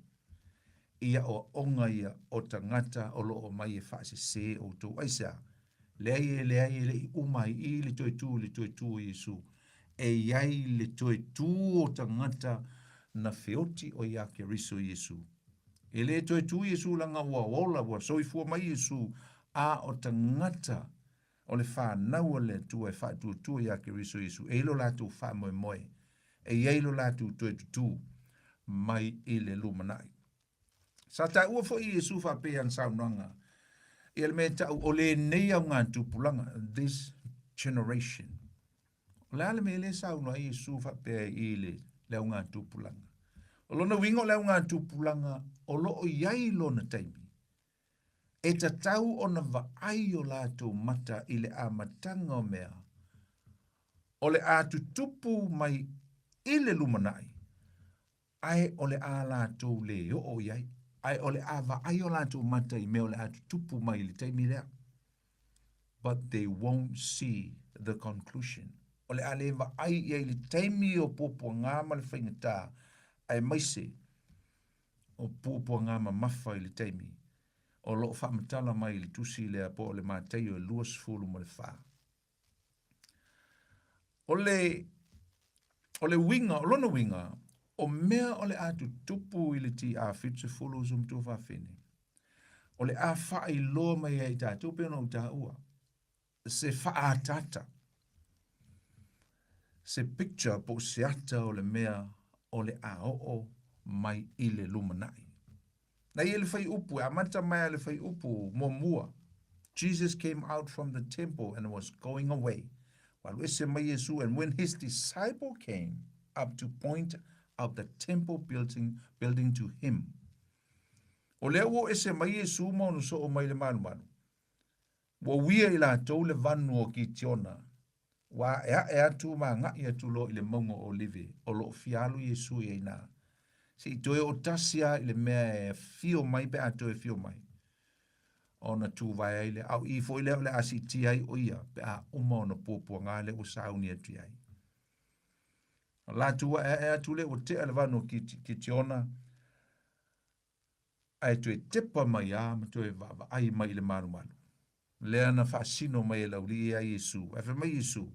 Ia o onga ia o tangata o lo o mai e whaase se o tō aisa. Lea le i umai i le toi tu o Yesu. E iai le toi tu o tangata na feoti o ia ke riso Yesu. E le toi tu Yesu langa ua wola ua soifua mai Yesu a o tangata o le whanau le tua e whātua ia ke riso Yesu. E ilo lātou wha moe. E ilo lātou toe tutu mai i le lumanai. Sa ta ua fo i Yesu whapea an saunanga. I le mea tau o le nei au ngā tupulanga. This generation. O le ale me le saunanga i Yesu whapea i le au ngā tupulanga. O lona wingo le au ngā tupulanga o lo o iai lona taimi. E ta tau o na vaai o lātou mata i le amatanga o mea. O le atu tupu mai i le lumanai. Ai o le a lātou le o iai. Ai o le a vaai o lātou mata i mea o le atu tupu mai i le taimi lea. But they won't see the conclusion. O le a le vaai i le taimi o pōpua ngāma le whaingatā. Ai maise o pōpua ngāma mawha i le taimi. O lo whamatala mai le tusi lea po le mātai o luas fulu mo le wha. O le winga, o lona winga, o mea o le atu tupu i le ti a fitse fulu zum tu whawhine. O le a wha i loa mai ai tātou pēna o tā ua. Se wha a tata. Se picture po se ata o le mea o le a o mai i le lumanai. Na i le whai upu, a mata mai le whai upu, mo mua. Jesus came out from the temple and was going away. While ese mai Yesu, and when his disciple came up to point out the temple building to him. O lea wo ese mai Yesu mo no so o mai le manu manu. Wo wia i la tau le vanu o ki tiona. Wa ea atu ma nga i atu lo i le mongo o live. O lo fialu Yesu i na. Si toe o tasia ile mea e fio mai pe ato e fio mai. Ona tu vai ile au I fo ile asiti ai o ia pe a uma ona popo ngale o sauni atu ai. La tu e atu le o te alvano ki tiona ai tu e tepa mai a ma tu e vava ai mai le maru maru. Lea na fasino mai e lauri ai Yesu. E fe mai Yesu.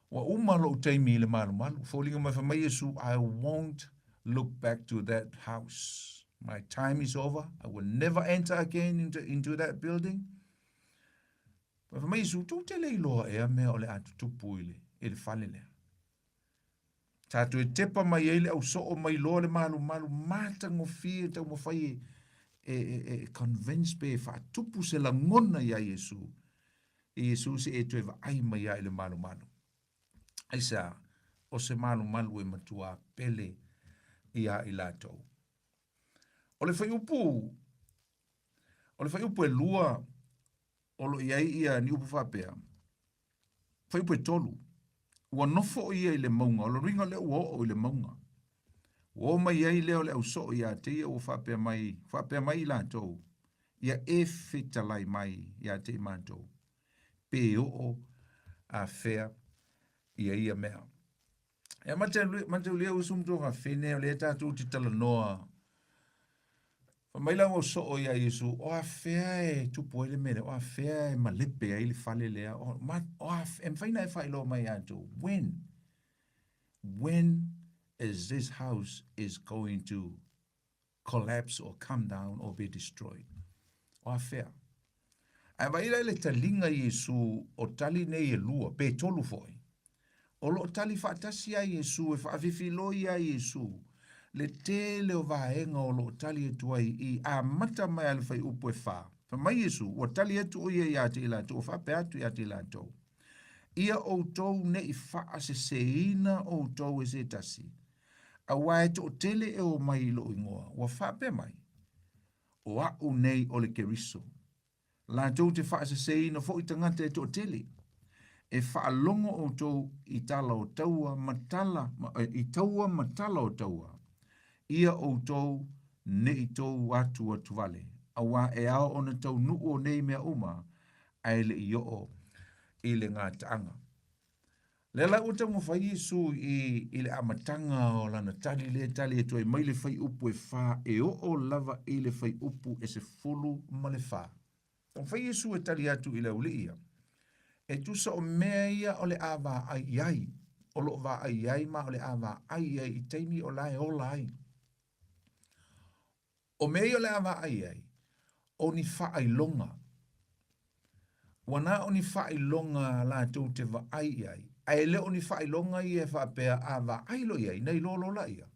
Wa uma lo teimi le maru maru. Fōlinga mai fe mai Yesu, I won't look back to that house. My time is over. I will never enter again into that building. Fa mai Yesu, tu te le iloa e a mea o le atu tupu ile, e le fale lea. Tātou e tepa mai eile au so o mai loa le malu malu mata ngofie tau mo fai convince pe fa tupu se la ngona ia Yesu. E Yesu se e tue va ai mai ai le malu malu. Aisa, o se malu malu e matua pele ia I lātou. O le fai upu e lua, o lo iai ia ni upu whapea. Fai upu e tolu. Ua nofo ia I le maunga, o lo ringa leo o I le maunga. O mai ai leo leo so ia te ia o whapea mai lātou. Ia e whetalai mai ia te mātou. Pe o a whea ia mea. Ia mate ulia usumto ha whene o le tātou te tala noa. Mai la o so o ia Yesu, o a whea e tupu ele mere, o a whea e malepe a ili fale lea, o a whaina e whailo mai ato. When is this house is going to collapse or come down or be destroyed? O a whea. Ai waila ele talinga Yesu o tali nei e lua, pe tolu foi. O lo tali whaatasi a Yesu, e whaafifilo ia Yesu, le tele o vaenga o lo tali e tuai I a mata mai al fai upo e wha. Fa mai Yesu, o tali e tu o ia te ila to, o wha pe atu ia te ila to. Ia o tou ne I wha se seina o tou e se tasi. A wae to o tele e o mai lo ingoa, o wha pe mai. O a u nei o le keriso. La tou te wha se seina fo I tangata e to o tele. E whaalongo o tou I tala o taua matala, I taua matala o taua. Ia o tou ne I tou atu atu vale. Awa e ao ona tau nuu o nei mea uma, aile I o I le ngā taanga. Lela uta mo whai Yesu I le amatanga o lana tali e toi mai le whai upu e wha e o lava I le whai upu e se fulu ma le wha. Tau whai Yesu e tali atu I le ule ia. E tusa o mea ia o le awa ai iai. O lo wa ai iai ma o le awa ai iai I teimi o lai o lai. O mea o le awa ai iai. O ni wha ai longa. Wana o ni wha ai longa la tau te wa ai iai. Ai le o ni wha ai longa I e wha pea awa ai lo iai. Nei lo la ia.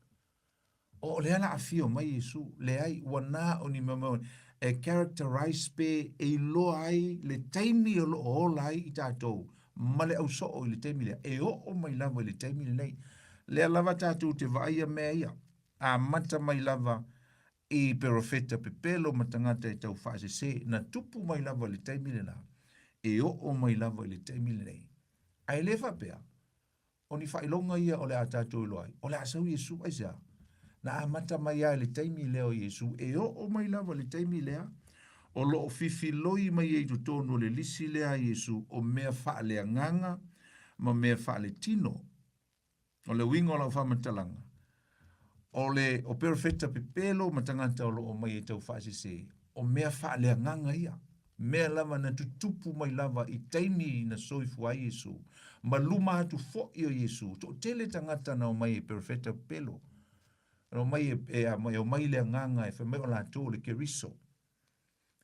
O le ala a fio mai Yesu. Le ai wana o ni mamau. E characterize pe e lo ai le teimi o lo o lai I tātou. Ma le au so o le teimi le. E o mai lava le teimi le nei. Le lava tātou te vai a mea ia. A mata mai lava I perofeta pepelo matangata e tau whaase se. Na tupu mai lava le teimi le na. E o mai lava le teimi le nei. Ai le whapea. O ni whailonga ia o le a tātou loai. O le asau Yesu ai sea. Na amata mai a le taimi leo Yesu, e o mai lava le taimi lea, o lo fifi loi mai e tutono le lisi lea Yesu, o mea wha le nganga, ma mea wha le tino, o le wingo la whamatalanga, o perfecta pepelo, matangata o lo o mai e tau whaasi se, o mea wha le nganga ia, mea lava na tutupu mai lava I taimi na soifu a Yesu, ma luma atu fo I o Yesu, to tele tangata na o mai e perfecta pepelo, o mai o mai le nganga e whamea o la tō le keriso.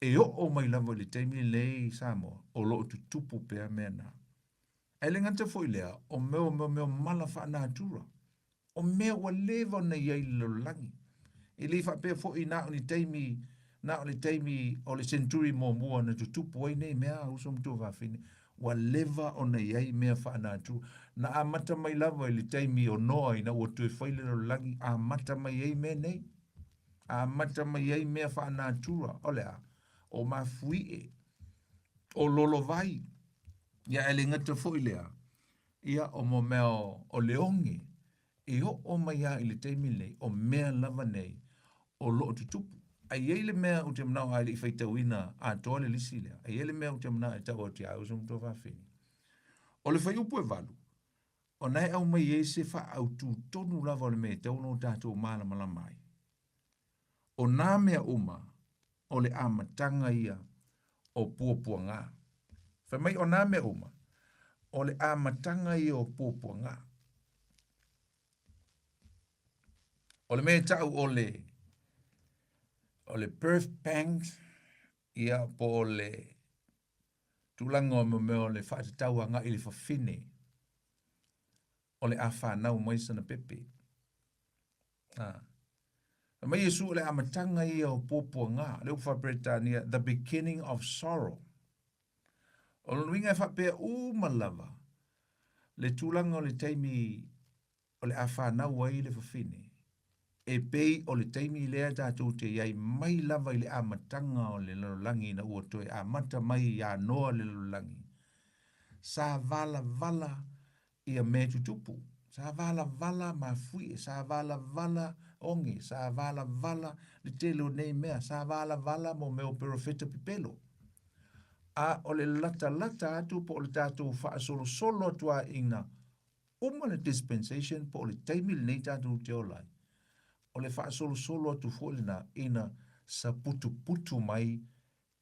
E o mai lava le teimi le Samoa, o lo tu tupu pea mea na. E le nganta foi lea, o meo mala wha na atura. O mea wa lewa na iai lo langi. I le wha pea foi na o ni teimi, na o le teimi o le centuri mo mua na tu tupu ai nei mea usom tu whawhine. Wa lewa o na iai mea wha na atura. Na a mata mai lava I le taimi o noa ina ua tue whaile lo langi a mata mai ei me nei. A mata mai ei mea wha na atura. O lea, o mafui e. O lolo vai. Ia ele ngata fwoi lea. Ia o mo meo o leongi. e o mai a i le teimi nei, o mea lava nei, o loo tutupu. Ai ei le mea o te manao ai le i whaitauina a toa le lisi lea. Ai ei le mea o te manao e tau o te au sa mto whawhini. O le whai upu e valu. O nei au mai e se wha au tu tonu lava o le mea tau no tātou mana mala mai. O nā mea uma, o le amatanga ia o puapua ngā. Whai mai o nā mea uma, o le amatanga ia o puapua ngā. O le mea tau o le birth pangs ia po o le tulanga o mea o le whaatataua ngā ili whawhine. O le a whanau mai sana pepe. Mai Yesu le amatanga ia o puapua ngā. Le uwha Britania, the beginning of sorrow. O le nuinga e whapea malava. Le tulanga o le taimi o le a whanau ai le whawhine. E pei o le taimi lea tātou te iai mai lava i le amatanga o le lalolangi na ua toe amata mai ia noa le lalolangi. Sa vala ia me tutupu. Sa vala mafui, sa vala onge, sa vala le telo nei mea, sa vala mo meo profeta pipelo. A o le lata atu po o le tātou wha solo atua ina uma le dispensation po o le taimi le nei tātou te olai. O le wha solo atu fuolina ina sa putu mai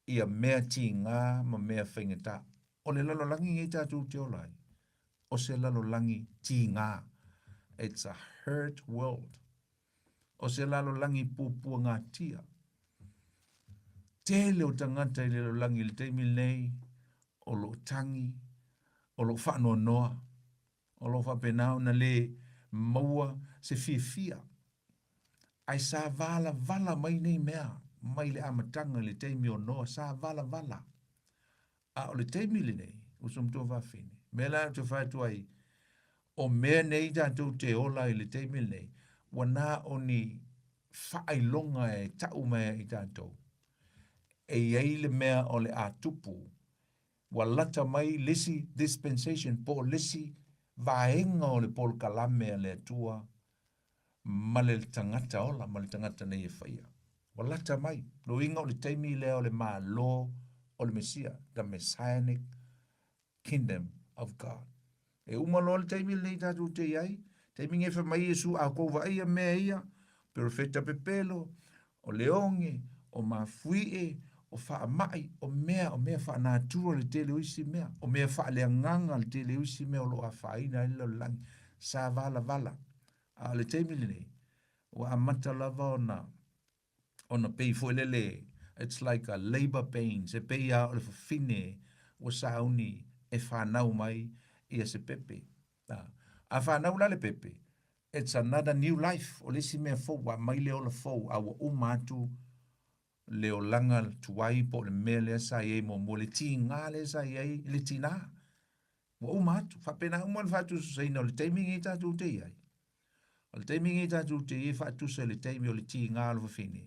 ia mea ti ngā ma mea whaingata. O le lalolangi e tātou te olai. O se lalolangi ti ngā. It's a hurt world. O se lalolangi pupua ngā tia. Tele o tangata i le lalolangi le teimi nei, o lo tangi, o lo whanua noa, o lo whapenau na le maua se fia. Ai sa vala mai nei mea, mai le amatanga le teimi o noa, sa vala. A o le teimi le nei, usum tō whawhine. Mela te whaitu ai, o mea nei tātou te ola i le teimi le nei, wana o ni whailonga e tau mea i tātou. E iei le mea o le atupu, wa lata mai lisi dispensation po lisi vaenga o le pol kalame le atua, ma le tangata ola, ma le tangata nei e whaia. Wa lata mai, lo inga o le teimi le o le maa lo o le Mesia, the Messianic kingdom of God. E umalo le teimi le tātou te iai, teimi ngefa mai Yesu a kouwa ia mea ia, profeta pepelo, o leonge, o mafuie, o wha mai, o mea wha nātua le tele uisi mea, o mea wha le nganga le tele uisi mea o lo a whaina ilo langi, sa vala. A le teimi le nei, o a mata lava ona pei fuelele, it's like a labor pains, e pei a o le whawhine, o sauni e whanau mai ia se pepe. A whanau la le pepe, it's another new life, o lesi mea fau, wa mai leo la fau, a wa umatu, leo langa tuai po le mea lea sa iei mo le ti ngā lea sa iei le tina. Wa umatu, whapena uman whatu susaina o le teimi ngi tātou te iai. O le teimi ngi tātou te iei whatu sa le teimi o le ti ngā lo whawhine.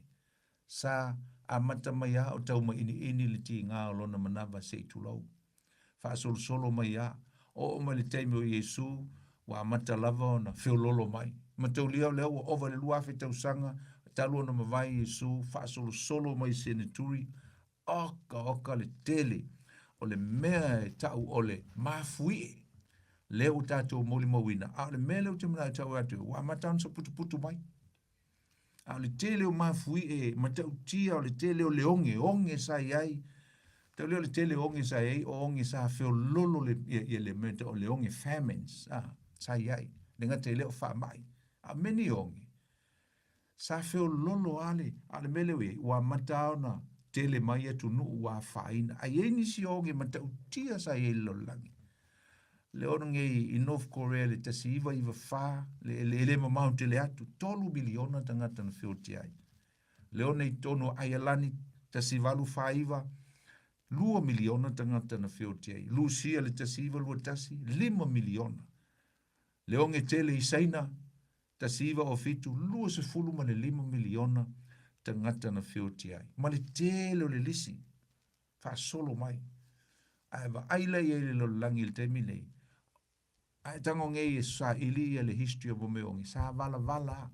Sa amata mai a o tau ma ini le ti ngā o lona manawa se i tulau. Wha solo mai a, o ma le teimi o Yesu, wa amata lava o na whiololo mai. Ma tau leo o ova le luafe tau sanga, talu ona mawai Yesu, wha solo mai senaturi, oka le tele, o le mea e tau o le mafui, leo tātou moli mawina, a le mea leo te mana tau atu, wa amata sa putu mai. A le tele o mafui e matau tia o le tele o le onge sa iai, tau leo le tele onge sa iai, o onge sa whiololo le mea o le onge famines, sa iai, lenga te leo wha mai, a meni onge. Sa feo lolo ale melewe, wa matao na tele mai atu nuu wa whaina. A ieni si onge matau tia sa iei lolangi. Leo nge i North Korea le tasi iwa wha, le mamau tele atu, 3 miliona tangata na feo tiai. Leo nei tono aialani tasi walu wha iwa, 2 miliona tangata na feo tiai. Lucia le tasi iwa lua tasi, 5 miliona. Leo nge tele i saina, tasiva o fitu lua se fulu ma le 5 miliona tangata na whiotiai. Ma le tele o le lisi, wha solo mai. Aewa aila i le lololangi le temi nei. Ai tango nge sa ili le history of me ongi sa vala.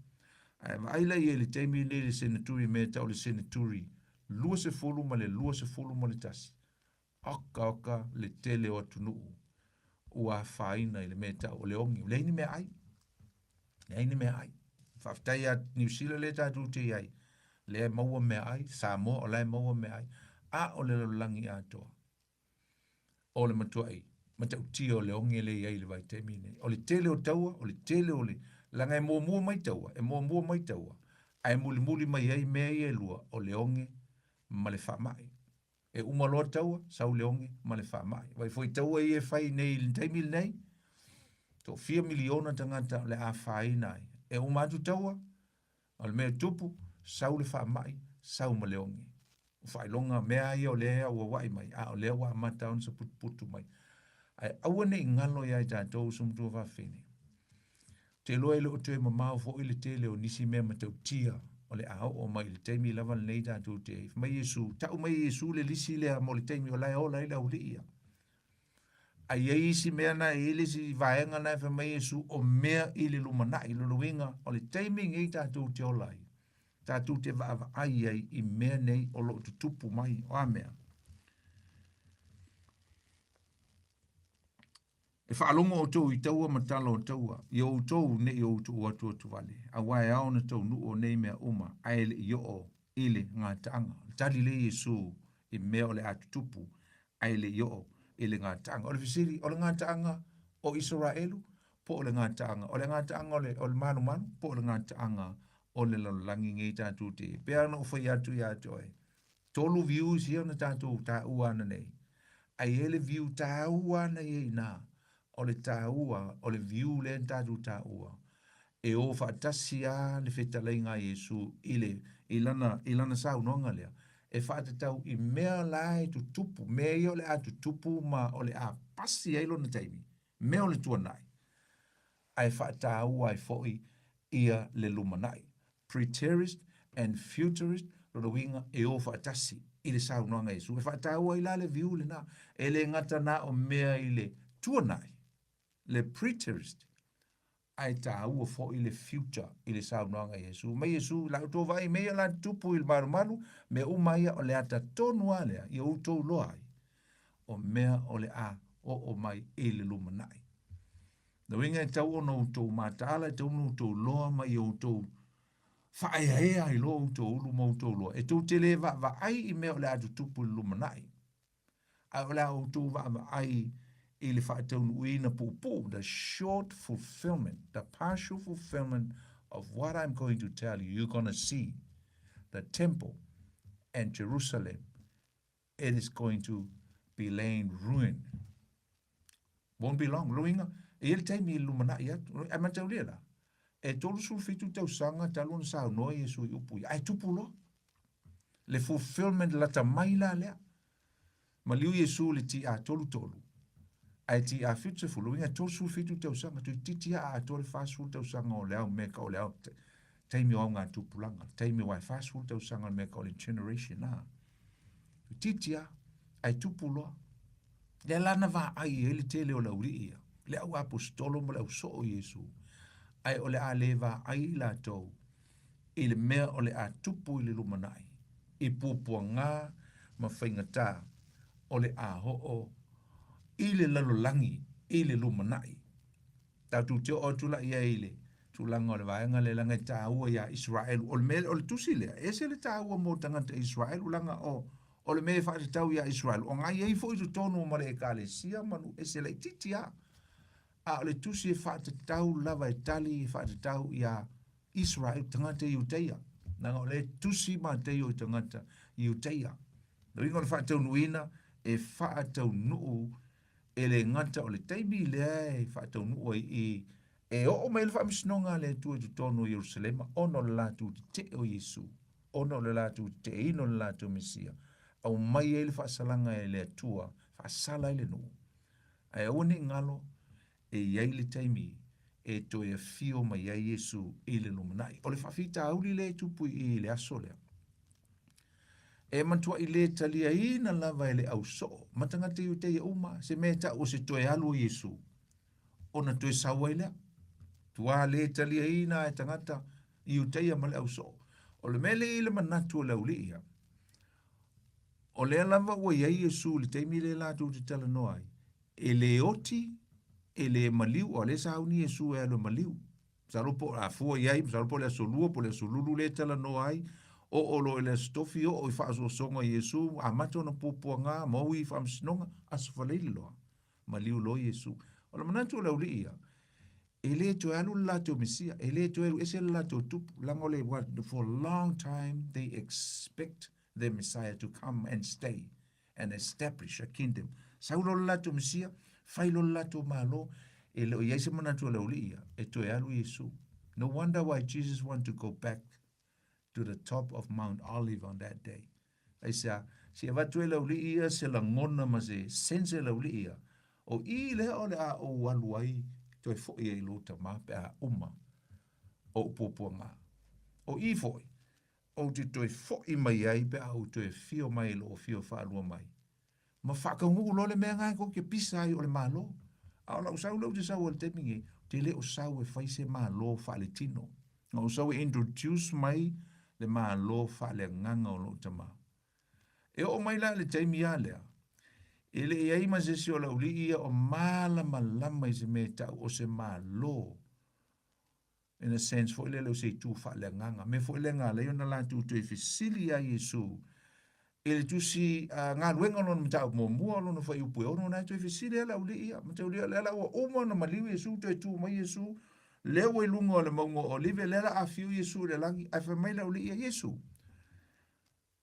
Ai la le temi le senaturi me tau le senaturi. Lua se fulu ma le tasi. Aka le tele o tunuu. Ua faina ile me tau le ongi. Le ini me ai. Le ini me ai. Whaftai a New Zealand le tatu te ai. Le maua me ai. Samoa o le maua me ai. A o le langi atoa. O le matua ai. Mata utia o le onge le iai le vai temi nei. O le tele o taua, o le tele o le langa e mua mai taua, mai taua. Ai muli mai ai mea ia lua o le onge ma le whamai. E umaloa taua, sau le onge ma le whamai. Vai foi taua i e whai nei le temi nei, to 4 miliona tangata le a whai nai. E umatu taua, o le mea tupu, sau le whamai, sau ma le onge. Whai longa mea ia o lea ua wai mai, a o lea wa amata on sa putu mai. Ai awane ngalo ia i tātou sumtua whawhine. Te loa ile o te mamau fo ile te leo nisi mea matau tia o le ao o mai le teimi lava nei tātou te eif. Mai Yesu, tau mai Yesu le lisi lea mo le teimi o lai ola ila uli ia. Ai e isi mea na e ile si vaenga na e mai Yesu o mea ile lumana i luluinga o le teimi ngei tātou te olai. Tātou te vaava ai ai i mea nei o lo tutupu mai o a mea. E whaalonga o tau i taua matala o taua. I o tau ne i o tau atua tuwale. A wae ao na tau nu o nei mea uma. Aele i o ile ngā taanga. Tali le Yesu i mea o le atutupu. Aele i o ile ngā taanga. O le fisiri, o le ngā taanga o Israelu, po o le ngā taanga. O le ngā taanga o le manu, po o le ngā taanga o le lalolangi ngei tātou te. Pea no whai atu i atu ai. Tolu views hia na tātou tā uana nei. Ai ele view tā uana i nā. O le tāua, o le viu le tātou tāua. E o whaatasia le whetalei ngā Yesu i lana sau nonga lea. E whaatatau i mea lai tu tupu, mea i o le atu tupu ma o le a pasi eilo na taimi. Mea o le tuanai. Ai whaataua ai foi ia le lumanai. Preterist and futurist, rodo winga e o whaatasi i le sau nonga Yesu. E whaataua i la le viu le na. E le ngata na o mea i le tuanai. Le preterist ai ta ua fo i le future i le saunoanga Yesu. Mai Yesu la uto vai mea la tupu i le maru me umaia o le ata tonu alea i uto loai o mea o le a o mai i le lumanai. Na winga e tau ono uto matala e tau ono uto loa mai i uto whaeaea i lo uto ulu ma uto loa. E tau te le va ai i mea o le atu tupu i lumanai. A o le a uto va ai ili whaataunuina pupu, the short fulfillment, the partial fulfillment of what I'm going to tell you. You're going to see the temple and Jerusalem. It is going to be laying ruin. Won't be long. Luinga, e ele taimi lumana ia, e mataulela. E tolu sulfitu tau sanga talun sa no Yesu i upu. Ai tupulo. Le fulfillment la tamaila lea. Maliu Yesu le ti a tolu. Ai ti a fitu fulu inga tosu fitu tau sanga tu titi a tole fasul tau sanga o leo meka o leo taimi o ngā tupulanga taimi wai fasul tau sanga meka o le generation na tu titi a ai tupuloa le lana va ai ele tele o lauri ia le au apostolo mo le au so o Yesu ai o le a le va ai la tau i le mea o le a tupu i le lumanai i pupua ngā ma whaingata o le a ho o i le lalolangi, i le lumanai. Tatu te o tula ia i le tulanga o le vaenga le langa i tāua ia Israel. O le mele, o le tusi lea. Ese le tāua mo tangata Israel. Ulanga o le mele whaate tau ia Israel. O ngai ei fo i tu tonu o mare e kāle sia manu. Ese le titia. A o le tusi e whaate tau lava e tali e whaate tau ia Israel. Tangata i uteia. Nanga o le tusi ma te o tangata i uteia. Ringo le whaate tau nuina e whaate tau nuu ele ngata o le taimi lea e whaatau nua i e o mai le whaamisnonga le tua tu tonu Jerusalema ono le latu te o Yesu ono le latu te ino le latu Mesia au mai e le whaasalanga e le tua whaasala e le nuu ai au ni ngalo e iai le taimi e to e fio mai ia Yesu i le lumanai o le whawhita auli le tupu i le aso lea e mantua i le talia ina lava ele au so. Matanga te u te uma, se me ta o se toe alu Yesu. ona toe saua i lea. Tua le talia ina e tangata i uteia ma le au so. O le mele i le manatu o le uli ia. O le lava ua iai Iesu le teimi le lātou te tala noai. E le oti, e le maliu, o le sauni Iesu e alo maliu. Saropo a fua iai, saropo le solua, po le solulu le tala noai, o lo le stofi o i wha songa Iesu, a mato na pupua ngā, mau i wha msinonga, asfaleili loa. Maliu lo Iesu. O le manatu o le uli ia. Ele to alu lato Mesia, ele to alu ese lato tupu, langole what for a long time they expect the Messiah to come and stay and establish a kingdom. Saulo lato Mesia, failo lato malo, ele yese manatu laulia, eto alu Yesu. No wonder why Jesus wanted to go back to the top of Mount Olive on that day. Aisa, si avatu laulia se langona ma se sense laulia. O ile ole a o waluai toi fo e lo ta ma pe a uma o poponga o I foi o te toi fo I mai ai pe a o toi fio mai lo fio fa lo mai ma fa ka ngu lo le menga ko ke pisa I o le malo a la usau lo te sa o te mingi te le o sa o fa se malo fa le tino no so we introduce mai le malo fa le nganga o lo te ma e o mai la le te mi ale ele e ai ma se si o la uli ia o malama lama I se me tau o se malo. In a sense, fo ele lo se tu fa le nganga. Me fo ele ngā leo na la tu tu e fisili a Yesu. Ele tu si ngā luenga lona mtau mo mua lona fa iupu e ono na tu e fisili a la uli ia. Mtau lia lela o uma na maliu Yesu tu e tu mai Yesu. Leo e lunga o le maungo o live lela a fiu Yesu le langi. A fa mai la uli ia Yesu.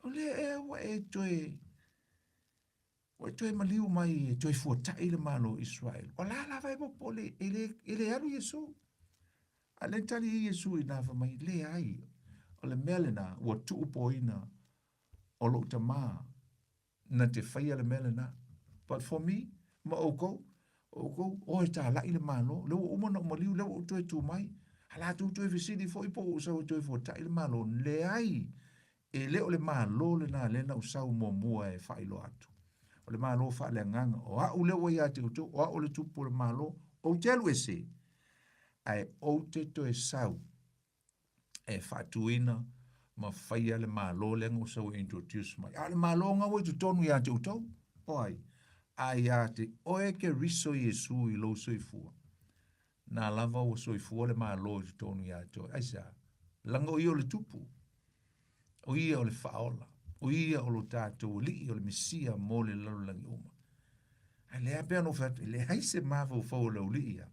O le e wa e tu e o toi maliu mai toi fuatai le malo Israel. O la vai po le ele alu Yesu. A le tali Yesu I na fa mai le ai. O le melena o tu poina o lo tama na te fai le melena. But for me, ma o e ta la le malo, le o na maliu le o toi tu mai. Ala tu toi visiti fo ipo o sa toi fuatai le malo le ai. E le o le malo le na le na usau mo mua e fai lo atu. O le malo fa le nganga o a ule o ia te uto o a o le tupu le malo o te alu ese ai o te to e sau e fatuina ma faia le malo le ngo sau introduce mai a le malo nga o tu tonu ia te uto o ai a te o e ke riso Yesu I lo soifua na lava o soifua le malo tu tonu ia te ai sa lango I o le tupu o ia o le faola o ia o lo tātou li o le Mesia mo le lalulangi uma. A lea pia no fatu, le haise mafo fau lau li ia.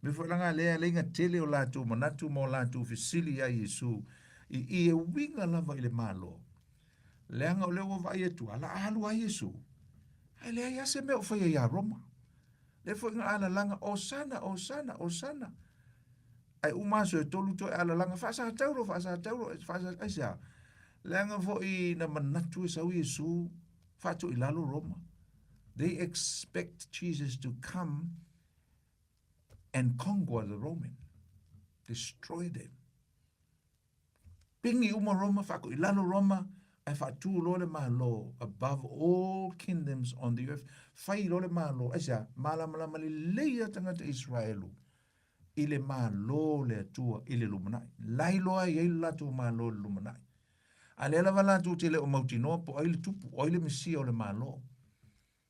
Me whalanga lea leinga tele o lātou manatu mo lātou fisili a Yesu I e winga lava I le malo. Leanga o leo vai etu, ala alu a Yesu. A lea ia se meo fai ia Roma. Le fo inga ala langa, osana, osana, osana. Ai umaso e tolu to ala langa, fasa tauro, aisa. Langa fo I na manatu e sau Yesu fatu I lalo Roma. They expect Jesus to come and conquer the Roman, destroy them. Pingi uma Roma faku I lalo Roma ai fatu lo le malo above all kingdoms on the earth. Fai lo le malo aisa mala mali leia tangata Israelu. Ile malo le tua ile lumanai. Lai loa I lato malo lumanai. Ale la vala tu te le o mautino po ai le tupu o le Mesia o le malo.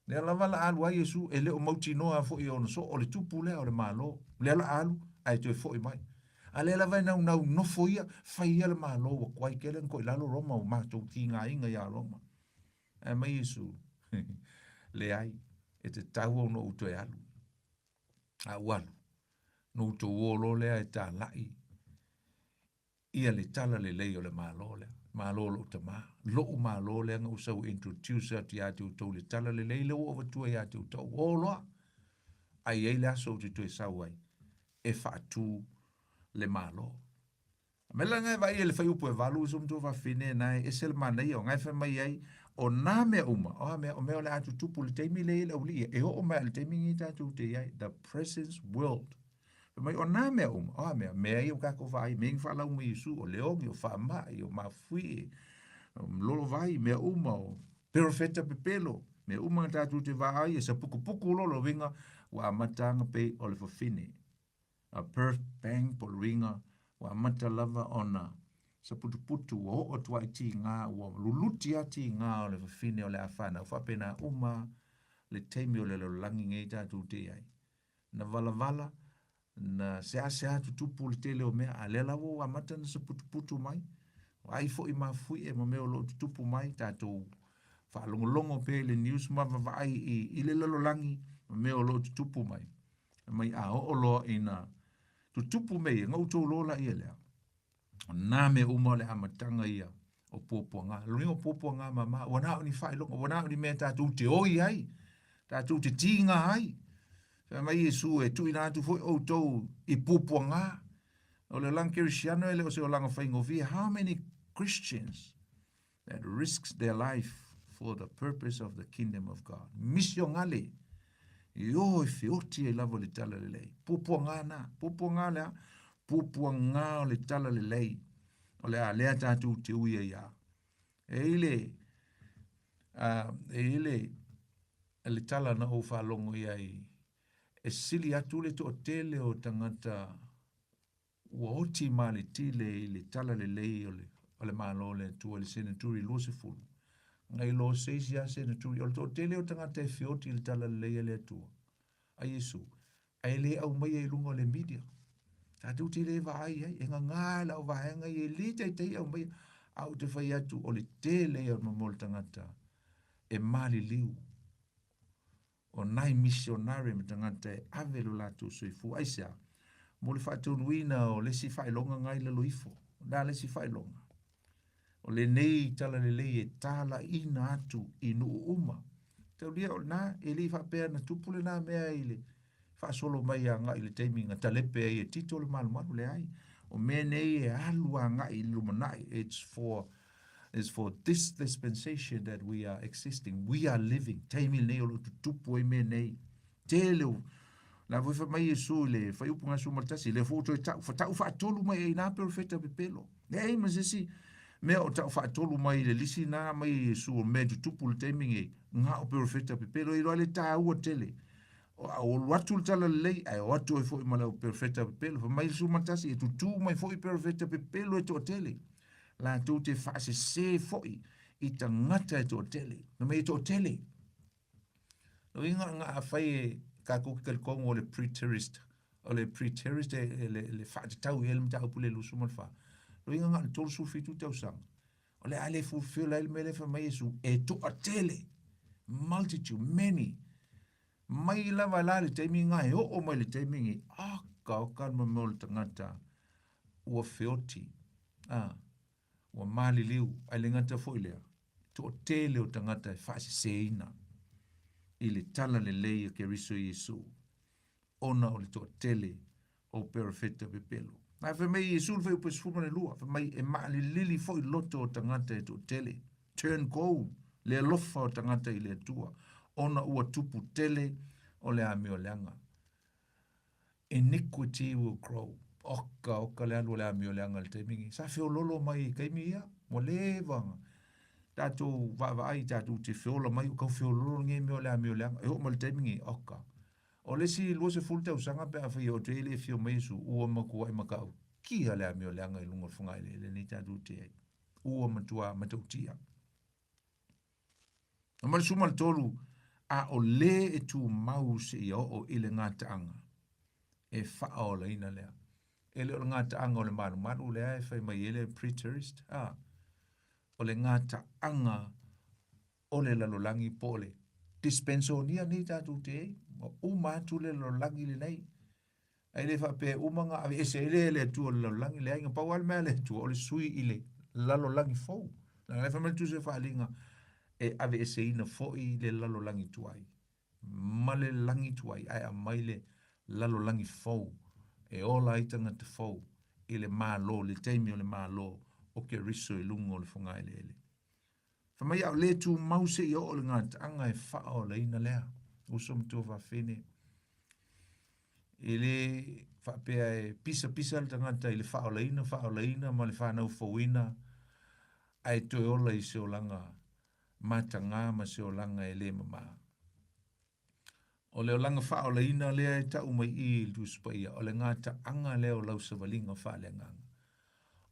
Le la vala alu a Yesu e le o mautino a fo I ono so o le tupu le o le malo. Le la alu ai tu e fo I mai. Ale la vai nau no fo ia fai ia le malo o kwai kele ko lalo Roma o matou ki nga inga ia Roma. E mai Yesu le ai e te tau o no uto e alu. A walu. No uto uolo le ai ta lai. Ia le tala le lei o le malo le. Malo lo tama lo malo le nga usau introduce at ya tu to le tala le le o tu ya tu to o lo ai ai la so tu e sawai e fa tu le malo mela nga vai ele fai upo e valu so mtu va fine na e sel mana io nga fa mai ai o na me uma o me le atu tu pul te mi le uli e o me le te mi ta tu te ai the presence world mai o na me me ai o ka ko vai me fa la um Yesu o leo o fa mai o ma fui lolo vai me uma o perfetta pepelo Me uma tātou te vaai e sa puku lolo winga wa matanga pe o le whawhine. A Perth Bang po ringa wa mata lava ona sa putu o tua i ti ngā ua luluti a ti ngā o le whawhine o le awhana. Whapena uma le teimi o le langi ngei tātou te ai. Na vala na sea tutupu le tele o mea a le lawo wa mata na sa putu mai. Ai fo i mafui e mo meo lo tutupu mai tātou whaalongolongo pe le news ma vai i le lalolangi meo lo tutupu mai. Mai a o lo ina tutupu mei ngau tō lola ia lea. Nā me uma le amatanga ia o pōpuanga. Loringo pōpuanga mama, wana o ni whailonga, wana o ni mea tātou te oi ai, tātou te tinga ai. Mai Yesu e tui nātu foi o tō i pōpuanga. O le lang Kirisiano ele o se o langa whaingovia. How many Christians that risks their life for the purpose of the kingdom of God? Misio ngale. Yo e whioti e lavo le tala le lei. Pupuanga na. Pupuanga lea. Pupuanga o le tala le lei. O le a lea tātou te uia ia. E ile le tala na o whalongo ia i. E sili atu le to tele o tangata ua oti ma le tile i le tala le lei o le malo le tua le senaturi Lusifulu. Ngai lo seisia senaturi o le to tele o tangata e whioti le tala le lei le tua. A Yesu. A ele au mai e lungo le media. Tātou te le vai ai. E ngā la o vahenga i e li tei au mai au te whai atu o le tele o mamol tangata. E mali liu. O nai missionari me tangata e avelo latu soifu. Aisea. Mo le whaatunuina o lesi whailonga ngai le loifo. Nā lesi whailonga. O le nei tala le lei e tala ina atu i nuu uma. Tau lia o nā, e li whapea na tupule nā mea i le whaasolo mai a ngai le teiminga talepe e tito le malu le ai. O mea nei e alu a ngai lumanai. It's for this dispensation that we are existing. We are living. Teimi nei o lo tutupu e mea nei. Te leo. Na voi fa mai Yesu le fa upu nga sumaltasi le foto e tau fa tolu mai e na perfecta pepelo. Nei ma sesi me o tau fa tolu mai le lisi na mai Yesu o me tupu le timing e nga o perfecta pepelo i roale ta ua tele. O watu tala lei ai o watu e fo i mala o perfecta pepelo fa mai sumaltasi e tutu mai fo i perfecta pepelo e to tele. La tu te fa se fo i tangata e to tele. Na mai to tele. No inga nga fai ka ko ke kongo le preterist o le preterist le fa tau el mta pule lu sumal fa lo inga nga tol su fitu tau sang o le ale fu fio la el mele fa mai su e to atele multitude many mai la vala le temi nga e o mai le temi ngi ka kan mo mol tangata o fioti o mali liu ale ngata fo ile to tele o tangata fa se ina i le tala le lei ke riso Yesu. Ona o le to tele o perfecta pepelo. Na fe mai Yesu fe upes fuma le lua. Fe mai e maa li lili fo i loto o tangata e to tele. Turn gold. Le alofa o tangata i le tua. Ona ua tupu tele o le ame o leanga. Iniquity will grow. Oka le alu le ame o leanga le teimingi. Sa feo lolo mai kaimi ia. Mo le vanga. Tātou vai tātou te whiola mai o kau whioloro nge meo lea e ho mal teimingi oka. O lesi lua se full tau sanga pe a whi o te ele whio mai su ua maku ai makau. Kia lea meo leanga i lunga whunga ele ni tātou te ei. Ua matua matautia. O mali sumal tolu a o le e tu mau se i o ile ngā taanga. E wha o la ina lea. Ele o ngā taanga o le manu lea e whai mai ele preterist. O le ngata anga o le lalolangi po le dispensonia ni tātou te o umatu le lalolangi le nei ai le whape umanga ave ese le tu o le lalolangi le ainga pau almea le tu o le sui i le lalolangi fau na le whamel tu se whaalinga e ave ese ina foi le lalolangi tuai ma le langi tuai ai a mai le lalolangi fau e ola itanga te fau i le malo le teimi o le malo o ke riso i lungo le whunga ele ele. Whamai au le tu mause i o le ngata anga e whao le ina lea. Usom tu whawhene. I le whapea e pisa le tangata i le whao le ina ma le whanau fawina. Ai toi ola i se o langa matanga ma se o langa e le mama. O le o langa wha o le ina lea e ta umai I tu spaia, o le ngata anga leo lau sa walinga wha le nganga.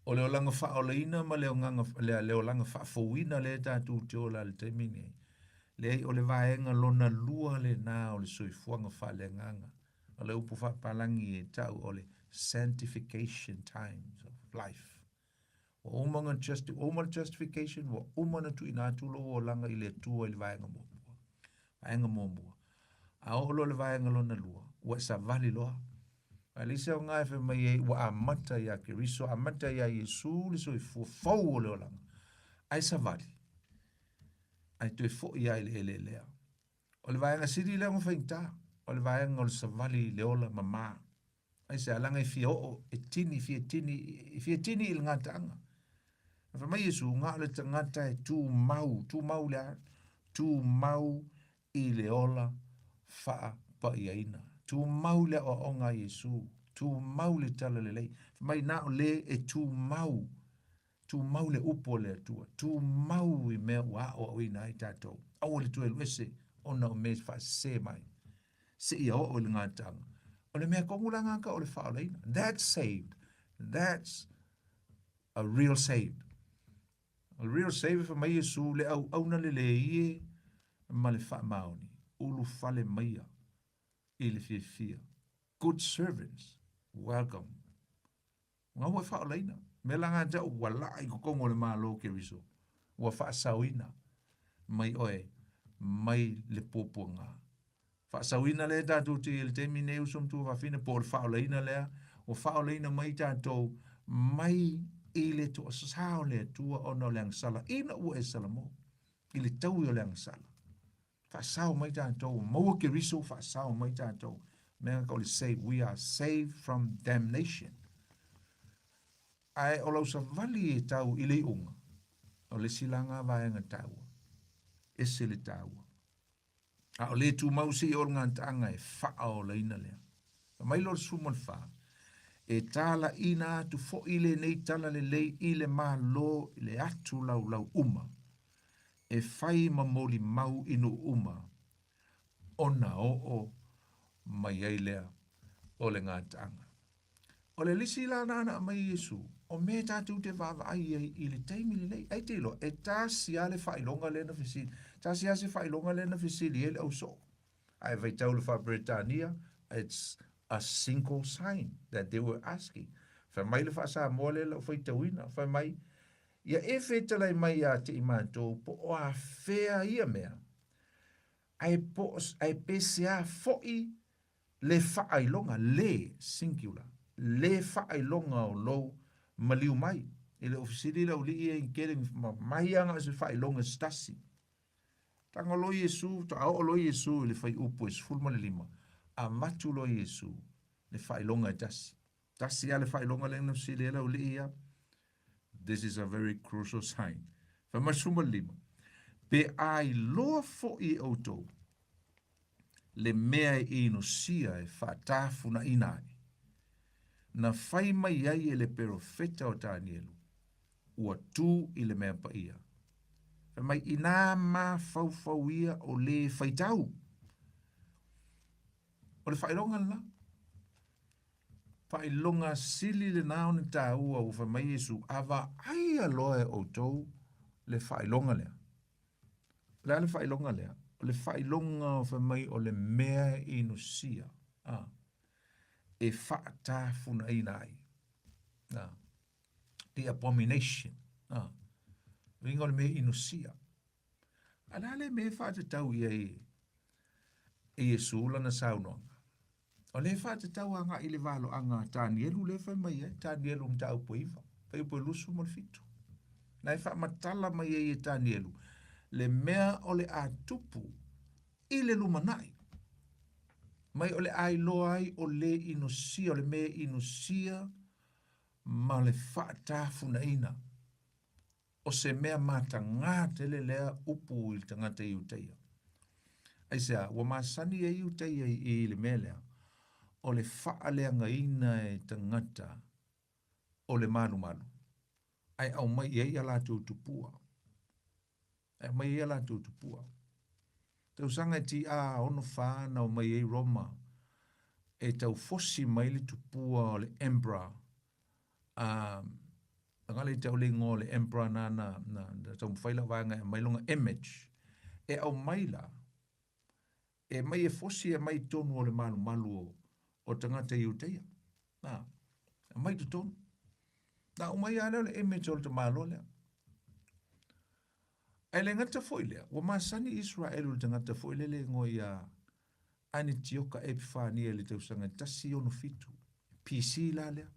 O le o langa wha o le ina ma leo nganga, leo langa wha fowina le ta tu te o la le temine. Le o le vaenga lona lua le na o le soifuanga wha le nganga. O le upu wha palangi e tau o le sanctification times of life. O umanga justification, o umana tu ina tulo o langa I le tua I le vaenga mōmua. Vaenga mōmua. A o lo le vaenga lona lua. Ua sa vali loa. A lisa o ngai fe mai e wa amata ya kiriso, amata ya Yesu le soifu fau o le o langa. Ai sa vali. Ai tue fo ia I le lea. O le vaenga siri lea ngawhainta. O le vaenga o le sa vali le ola mama. Ai se alanga I fia o e tini, fia tini I le ngata anga. Fa mai Yesu ngā le tangata e tu mau lea, tu mau I le ola faa pa iaina. Tu mau le o onga Yesu, tu mau le tala le lei. Fa mai na o le e tu mau le upo le atua, tu mau I mea wa o ina I tātou. Au le tue luese, ona o me fa se mai. Se ia o le ngātanga. O le mea kongulanga ka o le faa leina. That's saved. That's a real saved. A real saved fa mai Yesu le au na le ie ma le faa maoni. Ulu fale maia. I le fia. Good servants. Welcome. Ngā ua wha o leina. Me langa jau wala I kukongo le maa lo ke riso. Ua wha sawina. Mai oe. Mai le popo ngā. Wha sawina le tātou te il te mine usum tu whawhina po le wha o leina lea. O wha o leina mai tātou. Mai I le to sao le tua ono leang sala. Ina ua e sala mo. I le tau I o leang sala. Wha sao mai tātou. Maua ke riso wha sao mai tātou. Mea ka le save. We are saved from damnation. Ai o lau sa vali e tau I le unga. O le silanga vaenga taua. Ese le taua. A o le tu mausi o ngā tanga e wha o leina lea. Mai lor sumal wha. E tala ina atu fo ile nei tala le lei ile maa lo ile atu lau uma. E whai mamoli mau inu uma. Ona o mai ei lea o le ngā tanga. O le lisi la nana mai Yesu. O me tātou te vava ai I le teimi le lei. Ai te lo, e tāsi ale whailonga le na fisili. Tāsi ase whailonga le na fisili ele au so. Ai vai tau le wha Britannia, it's a single sign that they were asking. Wha mai le wha sa moa le lau whai tauina. Wha mai, ia e whetalai mai a te imantou, po o a whea ia mea. Ai pesea foi le whailonga, le singular. Le whailonga o lou maliu mai. I le ofisiri lau li ia in kere mai anga se whailonga stasi. Tanga lo Yesu, ta ao lo Yesu le whai upo es fulma le lima. A matu lo Yesu le whailonga tasi. Tasi a le whailonga le ofisiri lau li ia. This is a very crucial sign. Whamasuma lima. Pe ai loa fo I auto. Le mea I no sia e whatafuna inai. Na whai mai ai e le perofeta o Danielu. Ua tū I le mea pa ia. Mai ina ma fau ia o le whaitau. O le whailonga la. Whailonga sili le nao ni tā ua u wha mai Yesu. Awa ai aloe o tau le whailonga lea. Le ale whailonga lea. O le whailonga o wha mai o le mea inu sia. E whaata funa inai. The abomination. Ringo le mea inu sia. Ala le mea whaata tau ia e Yesu lana saunonga. O le whaata tau anga I le valo anga Danielu le whai mai e. Danielu mta au poiva. Whai po lusu mo le fitu. Nai wha matala mai e Danielu. Le mea o le atupu I le lumanai. Mai o le ai loai o le inusia, o le mea inusia ma le whaata funa ina. O se mea mata ngā tele lea upu I tangata I uteia. Aisea, wa masani e uteia I le mea lea. O le wha lea ngaina e tangata o le malu. Ai au mai e ala tu tupua. mai ia la tupua. Tau sanga ti a ono whāna o mai e Roma, e tau fosi mai le tupua o le Emperor, ngale tau le ngō le Emperor na tau mwhaila wanga e mai longa image, e au maila, e mai e fosi e mai tonu o le malu o tangata iuteia. Mai tu tonu. Na o mai ana le image o le malo lea. Ai le ngata foi lea, wa masani Israel le tangata foi le ngoi a ani tioka epifania le tausanga tasi ono fitu. PC la lea.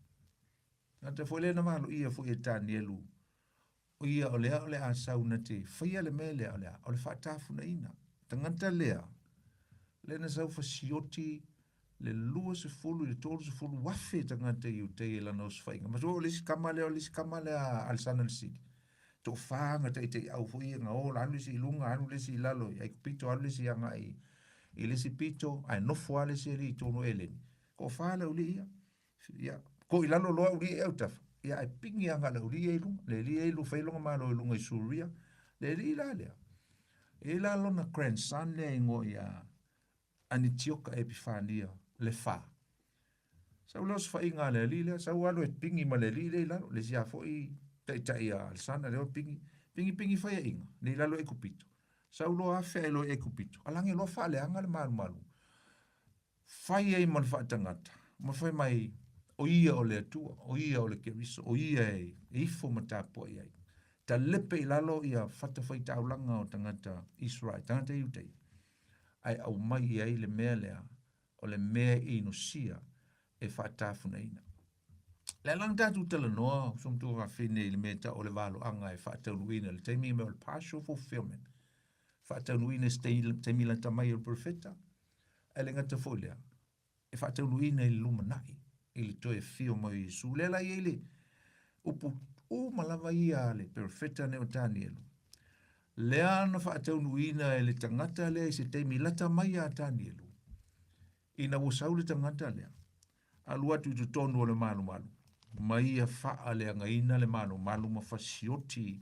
Ngata foi le na malo ia foi e tani elu. O ia o le a sauna te, whaia le mele o le whaatafu na ina. Tangata lea, le na sau fasioti, le lua se fulu, le tolu se fulu, wafe tangata iu te e lana o swainga. Maso o lisi kamale a alsana le siki. To whaanga te au fui nga o, anu lisi ilunga, anu lisi ilalo, ai kupito, anu lisi anga i lisi pito, ai nofo ale se li tono eleni. Ko whaala uli ia. Ko ilalo loa uli e au tafa. Ia ai pingi anga la uli e ilunga, le li e ilu whailonga malo ilunga i Suria, le li ila lea. E la lona grandson lea ingo ia ani tioka epifania le wha. Sau leo se whainga le li lea, sau alo e pingi ma le li le ilalo, le si a foi tai a alsana leo pingi whaia inga, le ilalo e kupito. Sau lo a whea ilo e kupito. Alange lo wha le anga le malu. Whaia i man wha tangata, ma whai mai o ia o le atua, o ia o le keriso, o ia e ifo matapua iai. Ta lepe ilalo ia whata whai taulanga o tangata Israel, tangata iutei. Ai au mai iai le mea lea, o le mea ino sia e whaatafuna ina. Le lang tatu tala noa, somtu ka whine le mea o le valo anga e whaataunuina, le taimi me o le partial fulfillment. Whaataunuina taimi la tamai o le profeta, e le ngata folea, e whaataunuina i luma nai, i le toe fio mai Jesu. Lela i ele, upu o malava ia le profeta ne o tani elu. Lea na whaataunuina e le tangata lea i se taimi la tamai a tani elu. Ina wasau le tangata lea. Alua tu tonu o le malu. Mai a faa le angaina le malu ma fasioti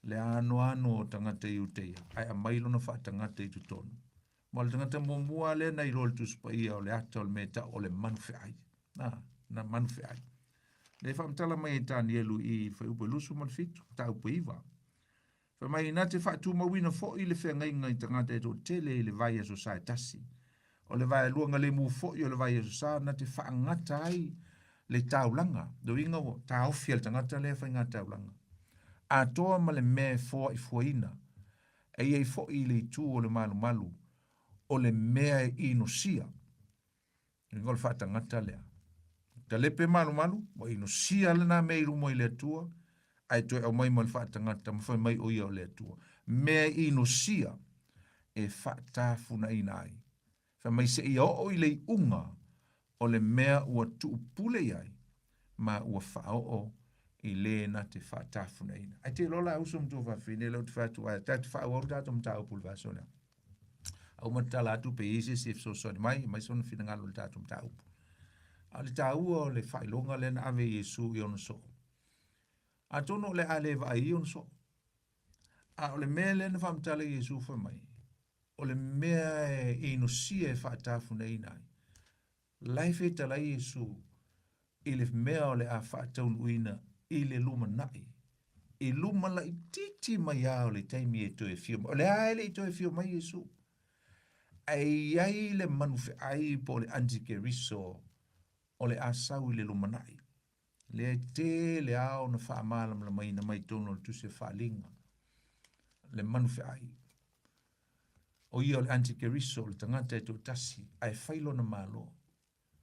le ano tangata iuteia. Ai a mailo na faa tangata i tonu. Ma le tangata mua le na irol tu spai o le ata o le meta o le manufe ai. Na manufe ai. Le whamtala mai e tani elu i whai upe lusu malfitu, ta upe iwa. Whai mai ina te whatu mawina fo i le whenga i tangata e to tele i le vai aso sa tasi. O le vai luanga le mu fo i o le vai aso sa na te whaangata ai le taulanga. Do inga o ta ofia le tangata le whainga taulanga. A toa ma le me fo i fuaina. E iei fo i le tu o le malu. O le mea i no sia. Ingo le whaatangata lea. Ta lepe malu, o ino sia lana mei rumo i le atua, ai toi au mai mal whaatangata, mawhai mai o ia o le atua. Mea ino sia e whaatafuna ina ai. Wha mai se ia o i le unga o le mea ua tuupule iai, ma ua whaao i le na te whaatafuna ina. Ai te lola uso mtu whawhine, lau te whaatua, ai te whaao au tato mta upul vasona. Au matala atu pe isi si so soni mai sona whina ngalo le tato mta upul. Ale taua o le whailonga le na ave Yesu i ono so. A tono le ale va i ono so. A o le mea le na whamtale Yesu wha mai. O le mea e ino sia e whaatafuna inai. Laife tala Yesu i le mea o le a whaataunuina i le luma nai. I luma la i titi mai a o le taimi e toe fio. O le aele i toe fio mai Yesu. Ai le manufe ai po le antikeriso o le asau i le lumanai. Le te le ao na wha amalam la mai na mai tono le tuse whalinga. Le manufe ai. O ia o le antikeriso le tangata e to tasi. Ai whailo na malo.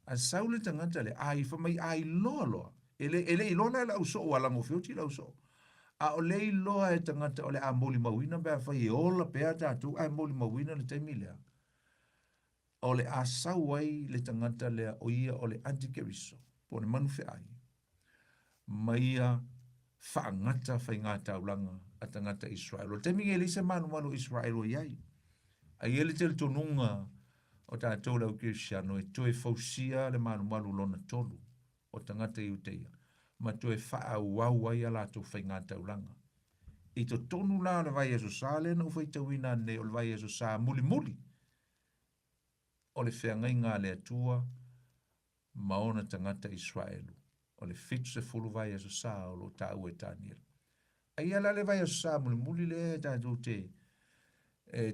A sau le tangata le ai wha mai ai loa loa. Ele i loa la uso o alango whioti la uso. A o le i loa e tangata o le a moli mawina bea whai e ola pea tatu a moli mawina le taimi lea. O le asau ai le tangata lea o ia o le antikeriso. Po le manufe ai. Maia whaangata whai ngā taulanga a tangata Israel. O te mingi elise manu Israel o iai. A iele te le tonunga o tātou lau Kirsiano e toe fausia le manu lona tolu o tangata iuteia. Ma toe wha au ai a lātou whai ngā taulanga. I to tonu la o le vai Yesu sa le na ufai tawina ne o le vai Yesu sa muli muli. O le whengai ngā le atua maona tangata Israelu. O le fitu se fulu vai Yesu sa o lo ta ue tanira. Ai ala le vai Yesu sa muli muli le ta tu te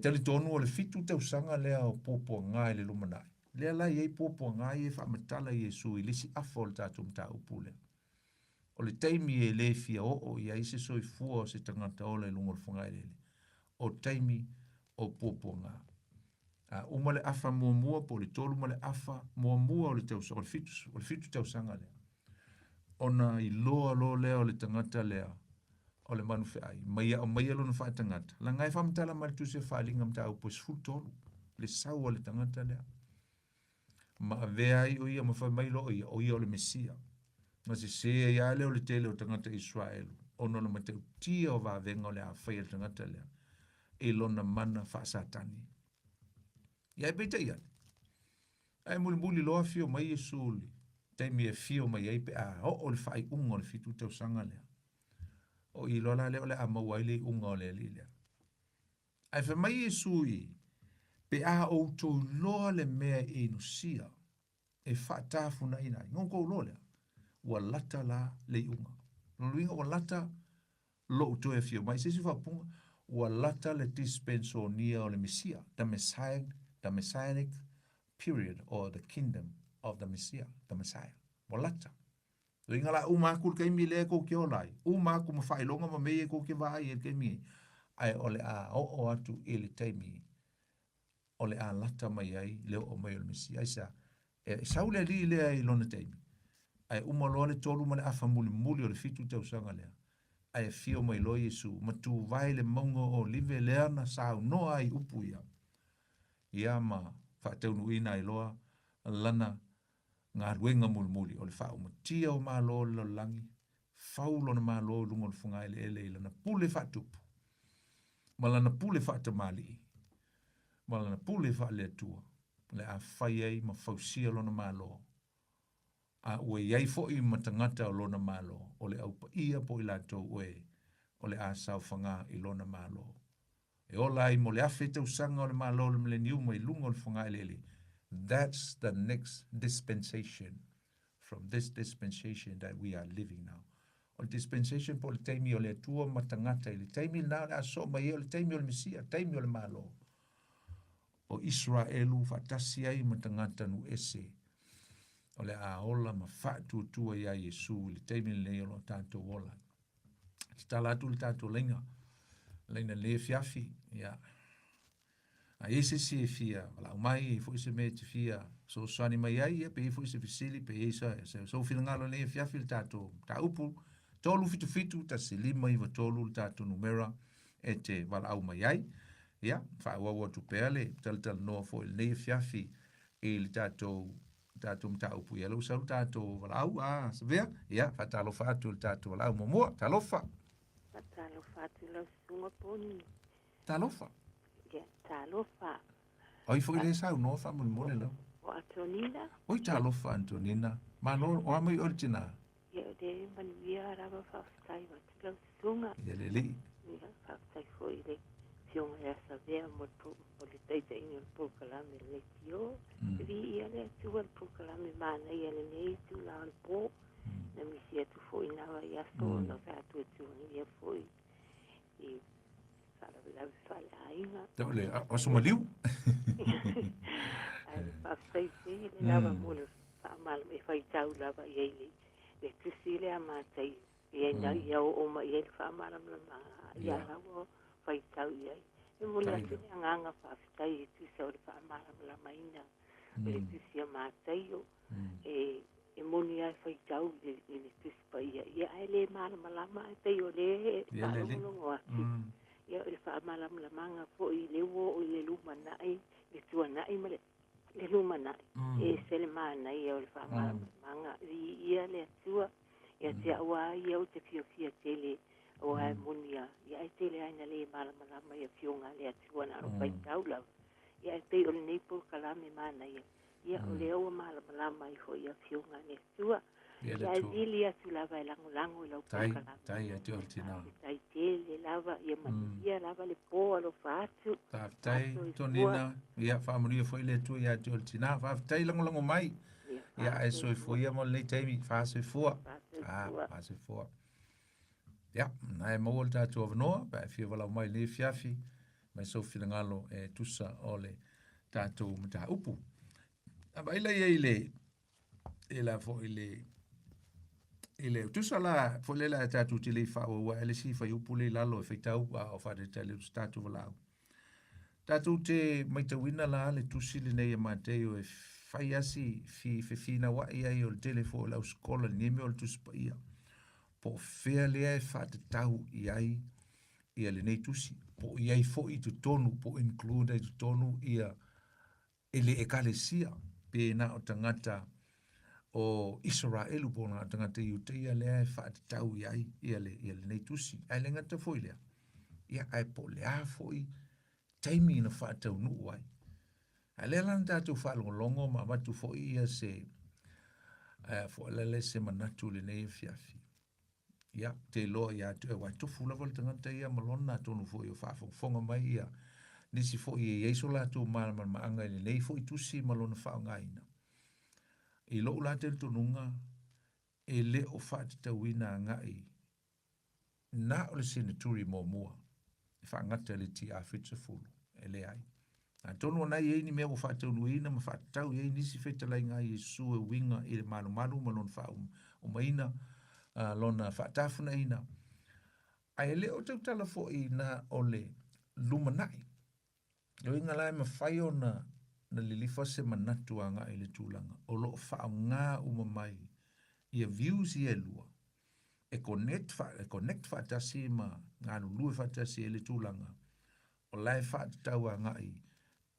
tali tonu o le fitu te usanga lea o popo ngai le lumanai. Lea la iei popo ngai e whaamatala Yesu i lisi afo le tatu mta upule. O le taimi e le fia o ia ise soi fua o se tangata o le lungo le fungai lele. O taimi o popo ngai. Uma le afa mua mua po le tolu ma le afa mua mua o le tau o le fitu tau sanga lea. Ona i loa lo lea o le tangata lea o le manu ai maia o maia lo na fa tangata la ngai fa mtala mal tu se fa linga mta o pos fu tolu le sau o le tangata lea ma vea i o ia ma fa mai lo o ia o le mesia ma se ia le o le tele o tangata Israel ono le mateu tia o va venga o le a fa le tangata lea e lo na mana fa satani ia e peta ia ai muli lo afio mai Yesu li taimi e fio mai ai pe o le fa i ungo le fitu tau sanga lea o i lola le ole a mawai unga o le lilea. Ai fe mai Yesu i, pe a o to loa le mea e nusia, e whaatafu na ina, ngongo loa ua lata la le unga. Luinga ua lata lo uto e fio, mai sesi whapunga, ua lata le dispensonia o le Messiah, the Messianic period, or the kingdom of the Messiah, the Messiah. Ua lata. Inga la umaku ke mi le ko ke olai. Umaku ma fai longa ma me ko ke vai e ke mi. Ai ole a o atu ele taimi. Ole a lata mai ai le o mai o misi. Ai sa e saule li le ai lona taimi. Ai umalo le tolu ma le afa muli muli o le fitu tau sanga lea. Ai fio mai lo Yesu ma tu vai le mongo o live leana sa no ai upu ia. Ia ma fa tau nuina i loa lana ngā ruenga muli o le whao ma tia o malo lo langi, whaulo na malo lungo le funga ele lana pule whatupu, ma lana pule whatamali i, ma lana pule whale atua, le a whai ei ma whausia lo na malo, a ue iei fo i matangata o lo na malo, o le aupa ia po i lato ue, o le a sao whanga i lo na malo. E ola i mo le awhete usanga o le malo le mileniuma i lungo le funga ele. That's the next dispensation from this dispensation that we are living now. O dispensation po le taimi o le atua matangata, le taimi na le aso mai o le taimi o le Mesia, taimi o le malo. O Israelu fatasi ai matangata nu ese. O le aola ma fatu tua ia Yesu, le taimi le o tato wola. Tala tu le tato lenga, lenga le fiafi, ya. A ese se fia, la mai foi se mete fia, so sani mai ai pe foi se fisili pe isa, so filangalo le fia fil tato, ta upu, tolu fitu ta se lima i tolu tato numera ete vala au mai ai, ya, fa wa tu pele, tal no foi le fia fi e le tato mta upu ya lo salu tato vala au se vea, ya, fa talo fatu tato vala au mo talofa. Talofa lo sunga poni. Talofa. Talofa. Oi foi le sa no fa mo le lo. O Antonina. Oi talofa Antonina. Ma no o mai original. Ia de man via rava fa stai wa lo sunga. Ia le li. Ia fa stai foi le fiona ya sa vea mo le teite in po kala me le tio. Vi ia le tu po kala me mana ia le nei tu la po. Na mi sia tu foi na va ia so no fa tu ia foi. E la falaina. Dole o so maliu. Ai fa stai le lava mo le fa mal me fai tau lava ia le kusile ama tai ia na ia o ma ia fa mal ma ia la o fai tau ia. E mo le nganga fa stai tu so le fa mal la maina. Le kusia ma tai o e mo ni ai fai tau le kuspa ia le mal ma tai o le fa lo ia le fa malam la manga fo i le wo i le luma nai le tua nai ma le luma nai e se le mana ia le fa malam manga ia le tua ia te awa ia o te fia tele o ai munia ia te le ai na le malam ma ia fionga le tua na ro pai taula ia te o le nei po kala me mana ia o le o malam ma i ho ia fionga le tua Ia le Ya tua. zili atu lava e lango lau Tai, paka lava. tai ate o tina. Tai tele lava ia manuia lava le poa lo fatu. Whaftai, Ato i tonina, ia whaamaria fwoi le tua ia ate o tina. Whaftai lango mai. ia Ia e fatu soi fwoi mo le teimi, whaasoi fua. fatu fua. Whaasoi fua. Ia, na e maua le tātua vanoa, pa e fia walau mai le fiafi, mai sofi ngalo e tusa o le tātou mata upu. Aba ila ia ila fo ile tusa la fo le la tātou te le wha o ele si whai upu le lalo e whaitau a o whare te le tātou walau. Tātou te maitawina la le tusi le nei e mateo e whai asi fina wa ia i o le telefo lau skola nime o le tusi pa ia. Po fea lea e whatatau iai ia le nei tusi. Po iai fo i tu tonu, po include i tu tonu ia ele e kalesia pe na o tangata o Israelu po na tangata i uteia lea e whatatau iai ia le nei tusi. Ai le ngata fo i lea. Ia ai po lea fo i taimi na whaatau nuu ai. Ai lea lan tātou whaalongolongo ma matu fo i ia se fo alele se manatu le nei fiafi. Ia, te loa ia tu e wai tofu lava le tangata ia malona tonu fo i o whaafonga mai ia. Nisi fo i e eiso la tu maanga i nei fo i tusi malona whaongaina. I lo la te tonunga e le o whaatatawina ngai na o le senaturi mo mua. E whaangata le ti a fitsa fulu e le ai. A tonu ana i eini mea o whaataunuina ma whaatau i nisi whetalai ngai e su e winga i le malu malona whaomaina lona whaatafuna ina. Ai le o tau tala fo i na o le lumanai. Yo inga lai ma whai o na lilifa se manatu anga i le tūlanga. O lo whao ngā umamai i a views i e lua. E connect whaatasi ma ngā nulue whaatasi e le tūlanga. O lai whaatatau anga i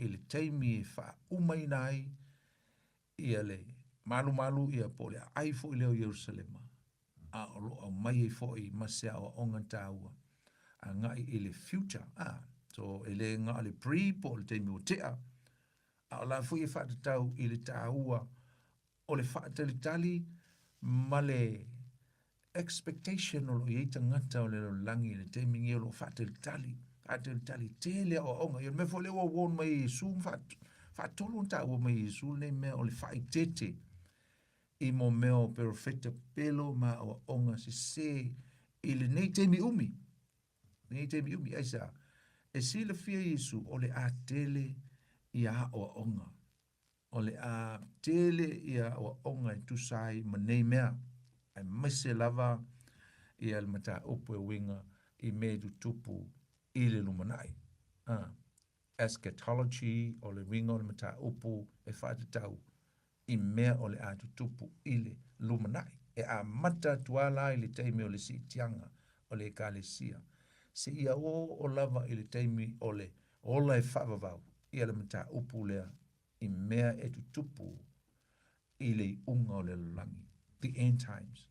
le teimi e wha umai nai i a le malu i a pole a aifo i leo Jerusalema. A o lo au mai e fo i masea o onga tāua. A ngai i le future. So e le ngā le pre-po le teimi o tea. A o la fo i whaatatau i le tāua o le whaatalitali ma le expectation o lo i eita ngata o le langi le teimi ngi o lo whaatalitali. Whaatalitali tele o onga. Ion me fo le o won mai Yesu whaatolo tāua mai Yesu le mea o le whaitete. I mo meo perfecta pelo ma o onga se i le nei teimi umi. Nei teimi umi, aisa. E si le fia Yesu o le a tele i a o onga. O le a tele i a o onga i tusai ma nei mea. Ai maise lava i al mata upu e winga i me du tupu i le lumanai. Eschatology o le winga o le mata upu e whaatatau. I mea o le atu tupu i le lumanai. E a mata tuala i le teimi o le si tianga o le ekalesia. Se ia o lava i le teimi o le ola e whaavavau i le mata upu lea i mea e tupu i le unga o le langi. The end times.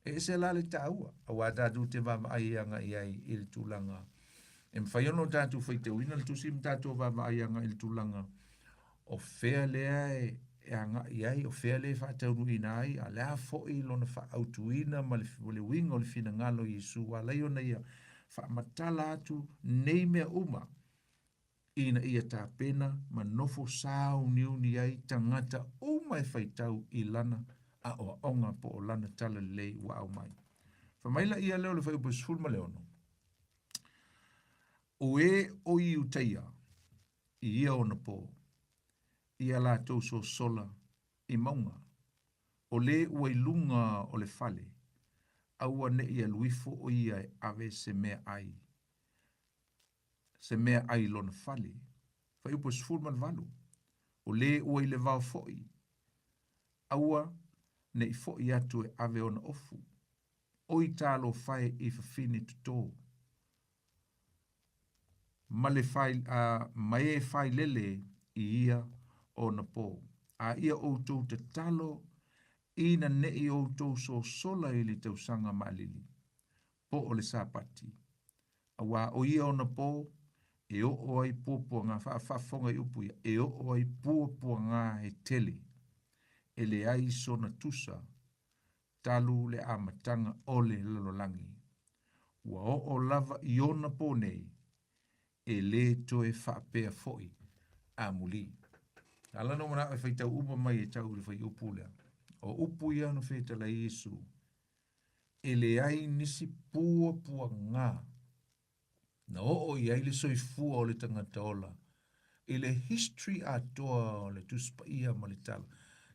E se la le taua. A watatu te vava aianga i ai i le tūlanga. E mwhaiono tātu whaite uina le tusim tātu vava aianga i le tūlanga. O whea lea e anga iai o fea le whaataunu ina ai, a lea fo'i lona whaautuina ma le winga o le fina ngalo Yesu, a leio na ia whaamatala atu nei mea uma, ina ia tā pena ma nofo sāu niuni ai tangata uma e whaitau i lana a o onga po o lana tala lei wa au mai. Whamaila ia leo le whaiupo sfulma leono. O e o i uteia, i ia o na po, ia la tau so sola i maunga. O le ua ilunga o le fale, aua ne ia luifo o ia e ave se mea ai. Se mea ai lona fale. Fai upo sfurman valu. O le ua ile vau foi. Aua ne i foi atu e ave ona ofu. O i talo fai i fafini tuto. Ma e fai lele i ia o na po. A ia o tau te talo ina ne i o tau so sola ili tau sanga malili. Po o le sapati. Awa o ia o na po, e o ai pōpua ngā whaafonga i upu ia, e o ai pōpua ngā he tele. E le ai so na tusa, talu le amatanga o le lalolangi. Ua o lava i ona po nei, e le toe whaapea foi a muli. Ala no mana e whaitau upa mai e tau le whai upu lea. O upu ia no whaita la Iesu. E le ai nisi pua pua ngā. Na o i ai le soifua o le tangata ola. E le history a toa o le tuspa ia ma le tala.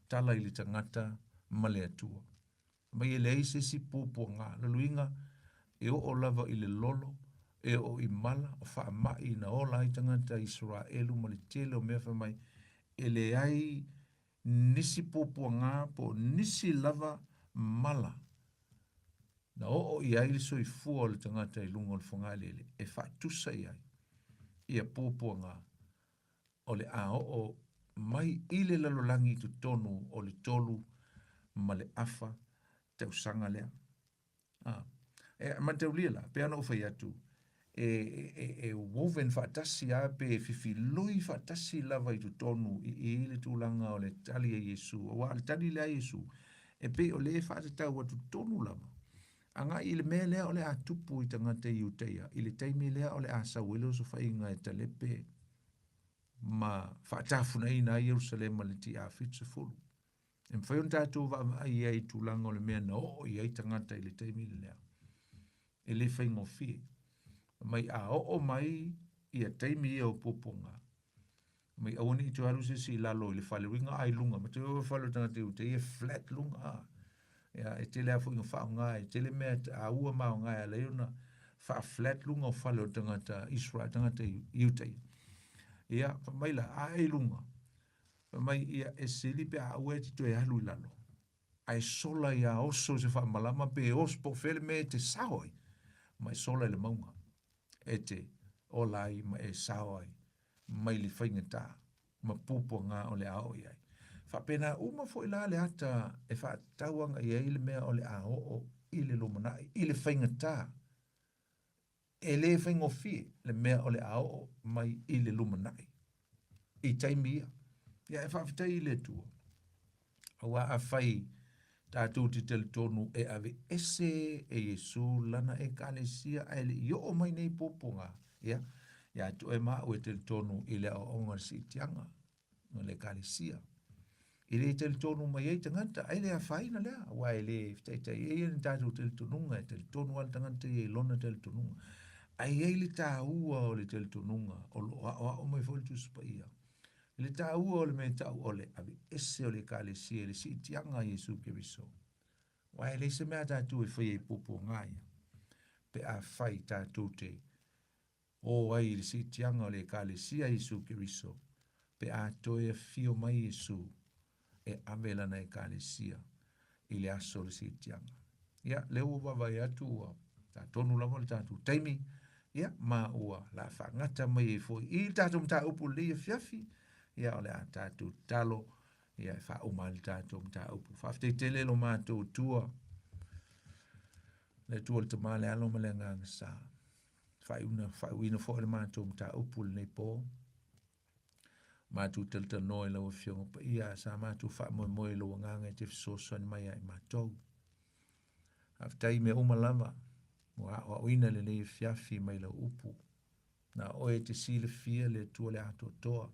Tala i le tangata ma le atua. Mai e le ai se si pua pua ngā. Laluinga e o lava i le lolo. E o i mala o wha mai na ola i tangata Israelu ma le tele o mea mai. E le ai nisi pua pua ngā po nisi lava mala. Na o i ai le soifua o le tangata i lunga o le whangalele. E wha tusa i ai. Ia pua pua ngā. O le a o mai i le lalolangi tu tonu o le tolu ma le afa te usanga lea. Ma te ulia la, pe ana uwhai atu. Woven whaatasi a pe fifi lui whaatasi lava i tu tonu i le tūlanga o le tali a Iesu. O wa le tali le a Iesu. E pe o le whaatatau a tu tonu lava. Anga i le mea lea o le a tupu i tangata i uteia. I le taimi lea o le a sawelo so whainga e talepe. Ma whaatafuna i na Jerusalem le ti a fitsafulu. E mwhaion tātou wa ai ai tūlanga o le mea na o i ai tangata i le taimi lea. E le whaingo fie. Mai a o mai i a taimi i au poponga. Mai awani i tu haru se si lalo i le whale winga ai lunga. Ma te o whalo tangata i ute i e flat lunga. E te lea fwinga whao ngai. Te le mea a ua mao ngai a leona wha flat lunga o whalo tangata Israel tangata i ute. Ia, mai la a e lunga. Mai ia e sili pe a ue ti tu e halu i lalo. Ai sola ia oso se wha malama pe os po fele me te sahoi. Mai sola le maunga. E te o lai ma e sahoi. Mai li whainga tā. Ma pupo ngā o le ao iai. Wha pena uma fo ila le ata e wha tauanga i le mea o le ao o i le lumanai. I le whainga tā. E le whaingo fie le mea o le ao mai i le lumanai. I taimi ia. Ia e whawhitai i le tua. Awa a whai tātou te tele tonu e ave ese e Jesu lana e kālesia e le i o mai nei poponga. Ia. Ia tu e maa ue tele tonu i le o onga si tianga. No le kālesia. I le tele tonu mai ei tanganta. Ai le a whaina lea. Wa e le whitaitai e ni tātou tele tonunga. E tele tonu al tanganta i e lona tele tonunga. Ai ei le tā ua o le tele tonunga. O lo o mai fo le tuspa ia. Le tā ua o le me tau o le ave ese o le kālesia le si tianga Jesu Keriso. Wa e le se mea tātou e whai e popo ngāia. Pe a whai tātou te o ai le si tianga o le kālesia Jesu Keriso. Pe a toe a fio mai Jesu e avelana e kālesia i le aso le si tianga. Ia, leo wawai atu ua tā tonu lama le tātou taimi. Ia, ma ua la whangata mai e fwoi. I tātou mta upu le e fiafi. Ia, ole a tātou talo. Ia, wha umali tātou mta upu. Whafte te lelo mātou tua. Le tua le tamale alo ma le nganga sa. Wha uina fo le mātou mta upu le nei pō. Mātou telta noi lau a fionga pa ia. Sa mātou wha moe lau a nganga e te fisosoni mai ai mātou. Haftai me umalava. Wa uina le nei fiafi mai lau upu. Na oe te sile fia le tua le ato toa.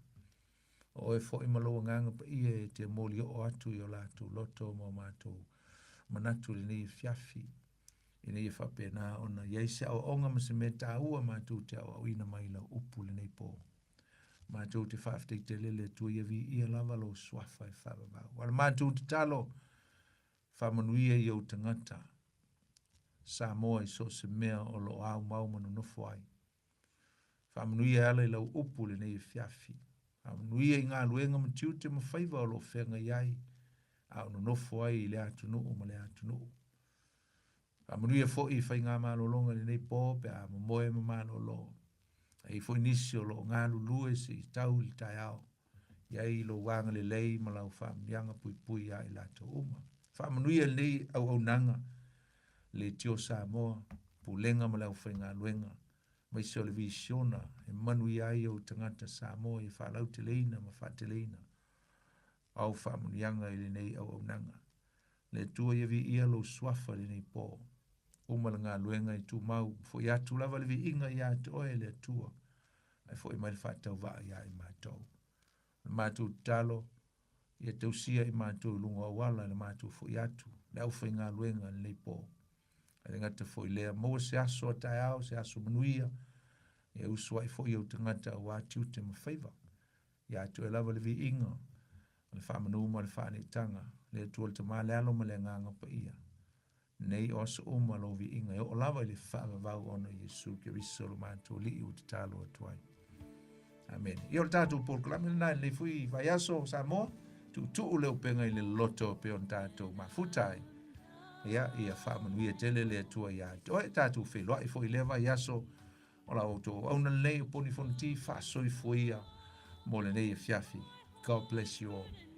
Oe fo ima lau a nganga pa ia e te moli o atu i o latu loto mo mātou. Manatu le nei fiafi. I nei whapena ona. Iei se au onga ma se me tā ua mātou te au uina mai lau upu le nei pō. Mātou te whaaftei te lele tua ia vi ia lava lo swafa e whababau. Wala mātou te talo whamanuia i au tangata. Samoa i so se mea o lo au mau manu nofo ai. Whamanuia ala i lau upu le nei fiafi. Whamanuia i ngā luenga matiu te mawhaiva o lo whenga iai. Au no nofo ai i le atunuu ma le atunuu. Whamanuia fo i whai ngā malolonga le nei pō pe a mamoe ma malolo. Ai fo inisi o lo ngā lulue si tau li tai au. Iai lo wanga le lei ma lau whamnianga pui pui ai lato uma. Whamanuia nei au nanga. Le tio Samoa, pulenga ma lau whainga luenga. Mai se o le visiona, e manui ai o tangata Samoa i whalau te leina ma wha te leina. Au whamunianga i le nei au nanga. le tua ia vi ia lo swafa le nei po. Uma ngā luenga i tu mau, fo ia tu lava le vi inga ia te oe le tua. Ai fo i mai le whātau waa ia i mātou. Le mātou talo, ia te usia i mātou lunga wala le mātou fo ia tu. Le au whai ngā luenga le nei po. Ai ngata fo i lea mo se aso a tai au, se aso manuia. E usua i fo i au te ngata wa tiu te mawhaiva. Ia tu e lava le vi inga. Le whamanuma le whanitanga. Le tua le te mā le alo ma le nganga pa ia. Nei o se uma lo vi inga. E o lava le whaavavau ono Yesu ki riso lo mātou li u te talo atuai. Amen. Ia o le tātou Paul Kalame nai le fui vai aso Samoa. Tu leo Upega ile Loloto pe on tātou mafutai. Ia whamanuia tele le atua ia. Oe tātou whelua i fo i lewa i aso o la auto. Au na lei o poni fonti wha soi fuia mo le nei e fiafi. God bless you all.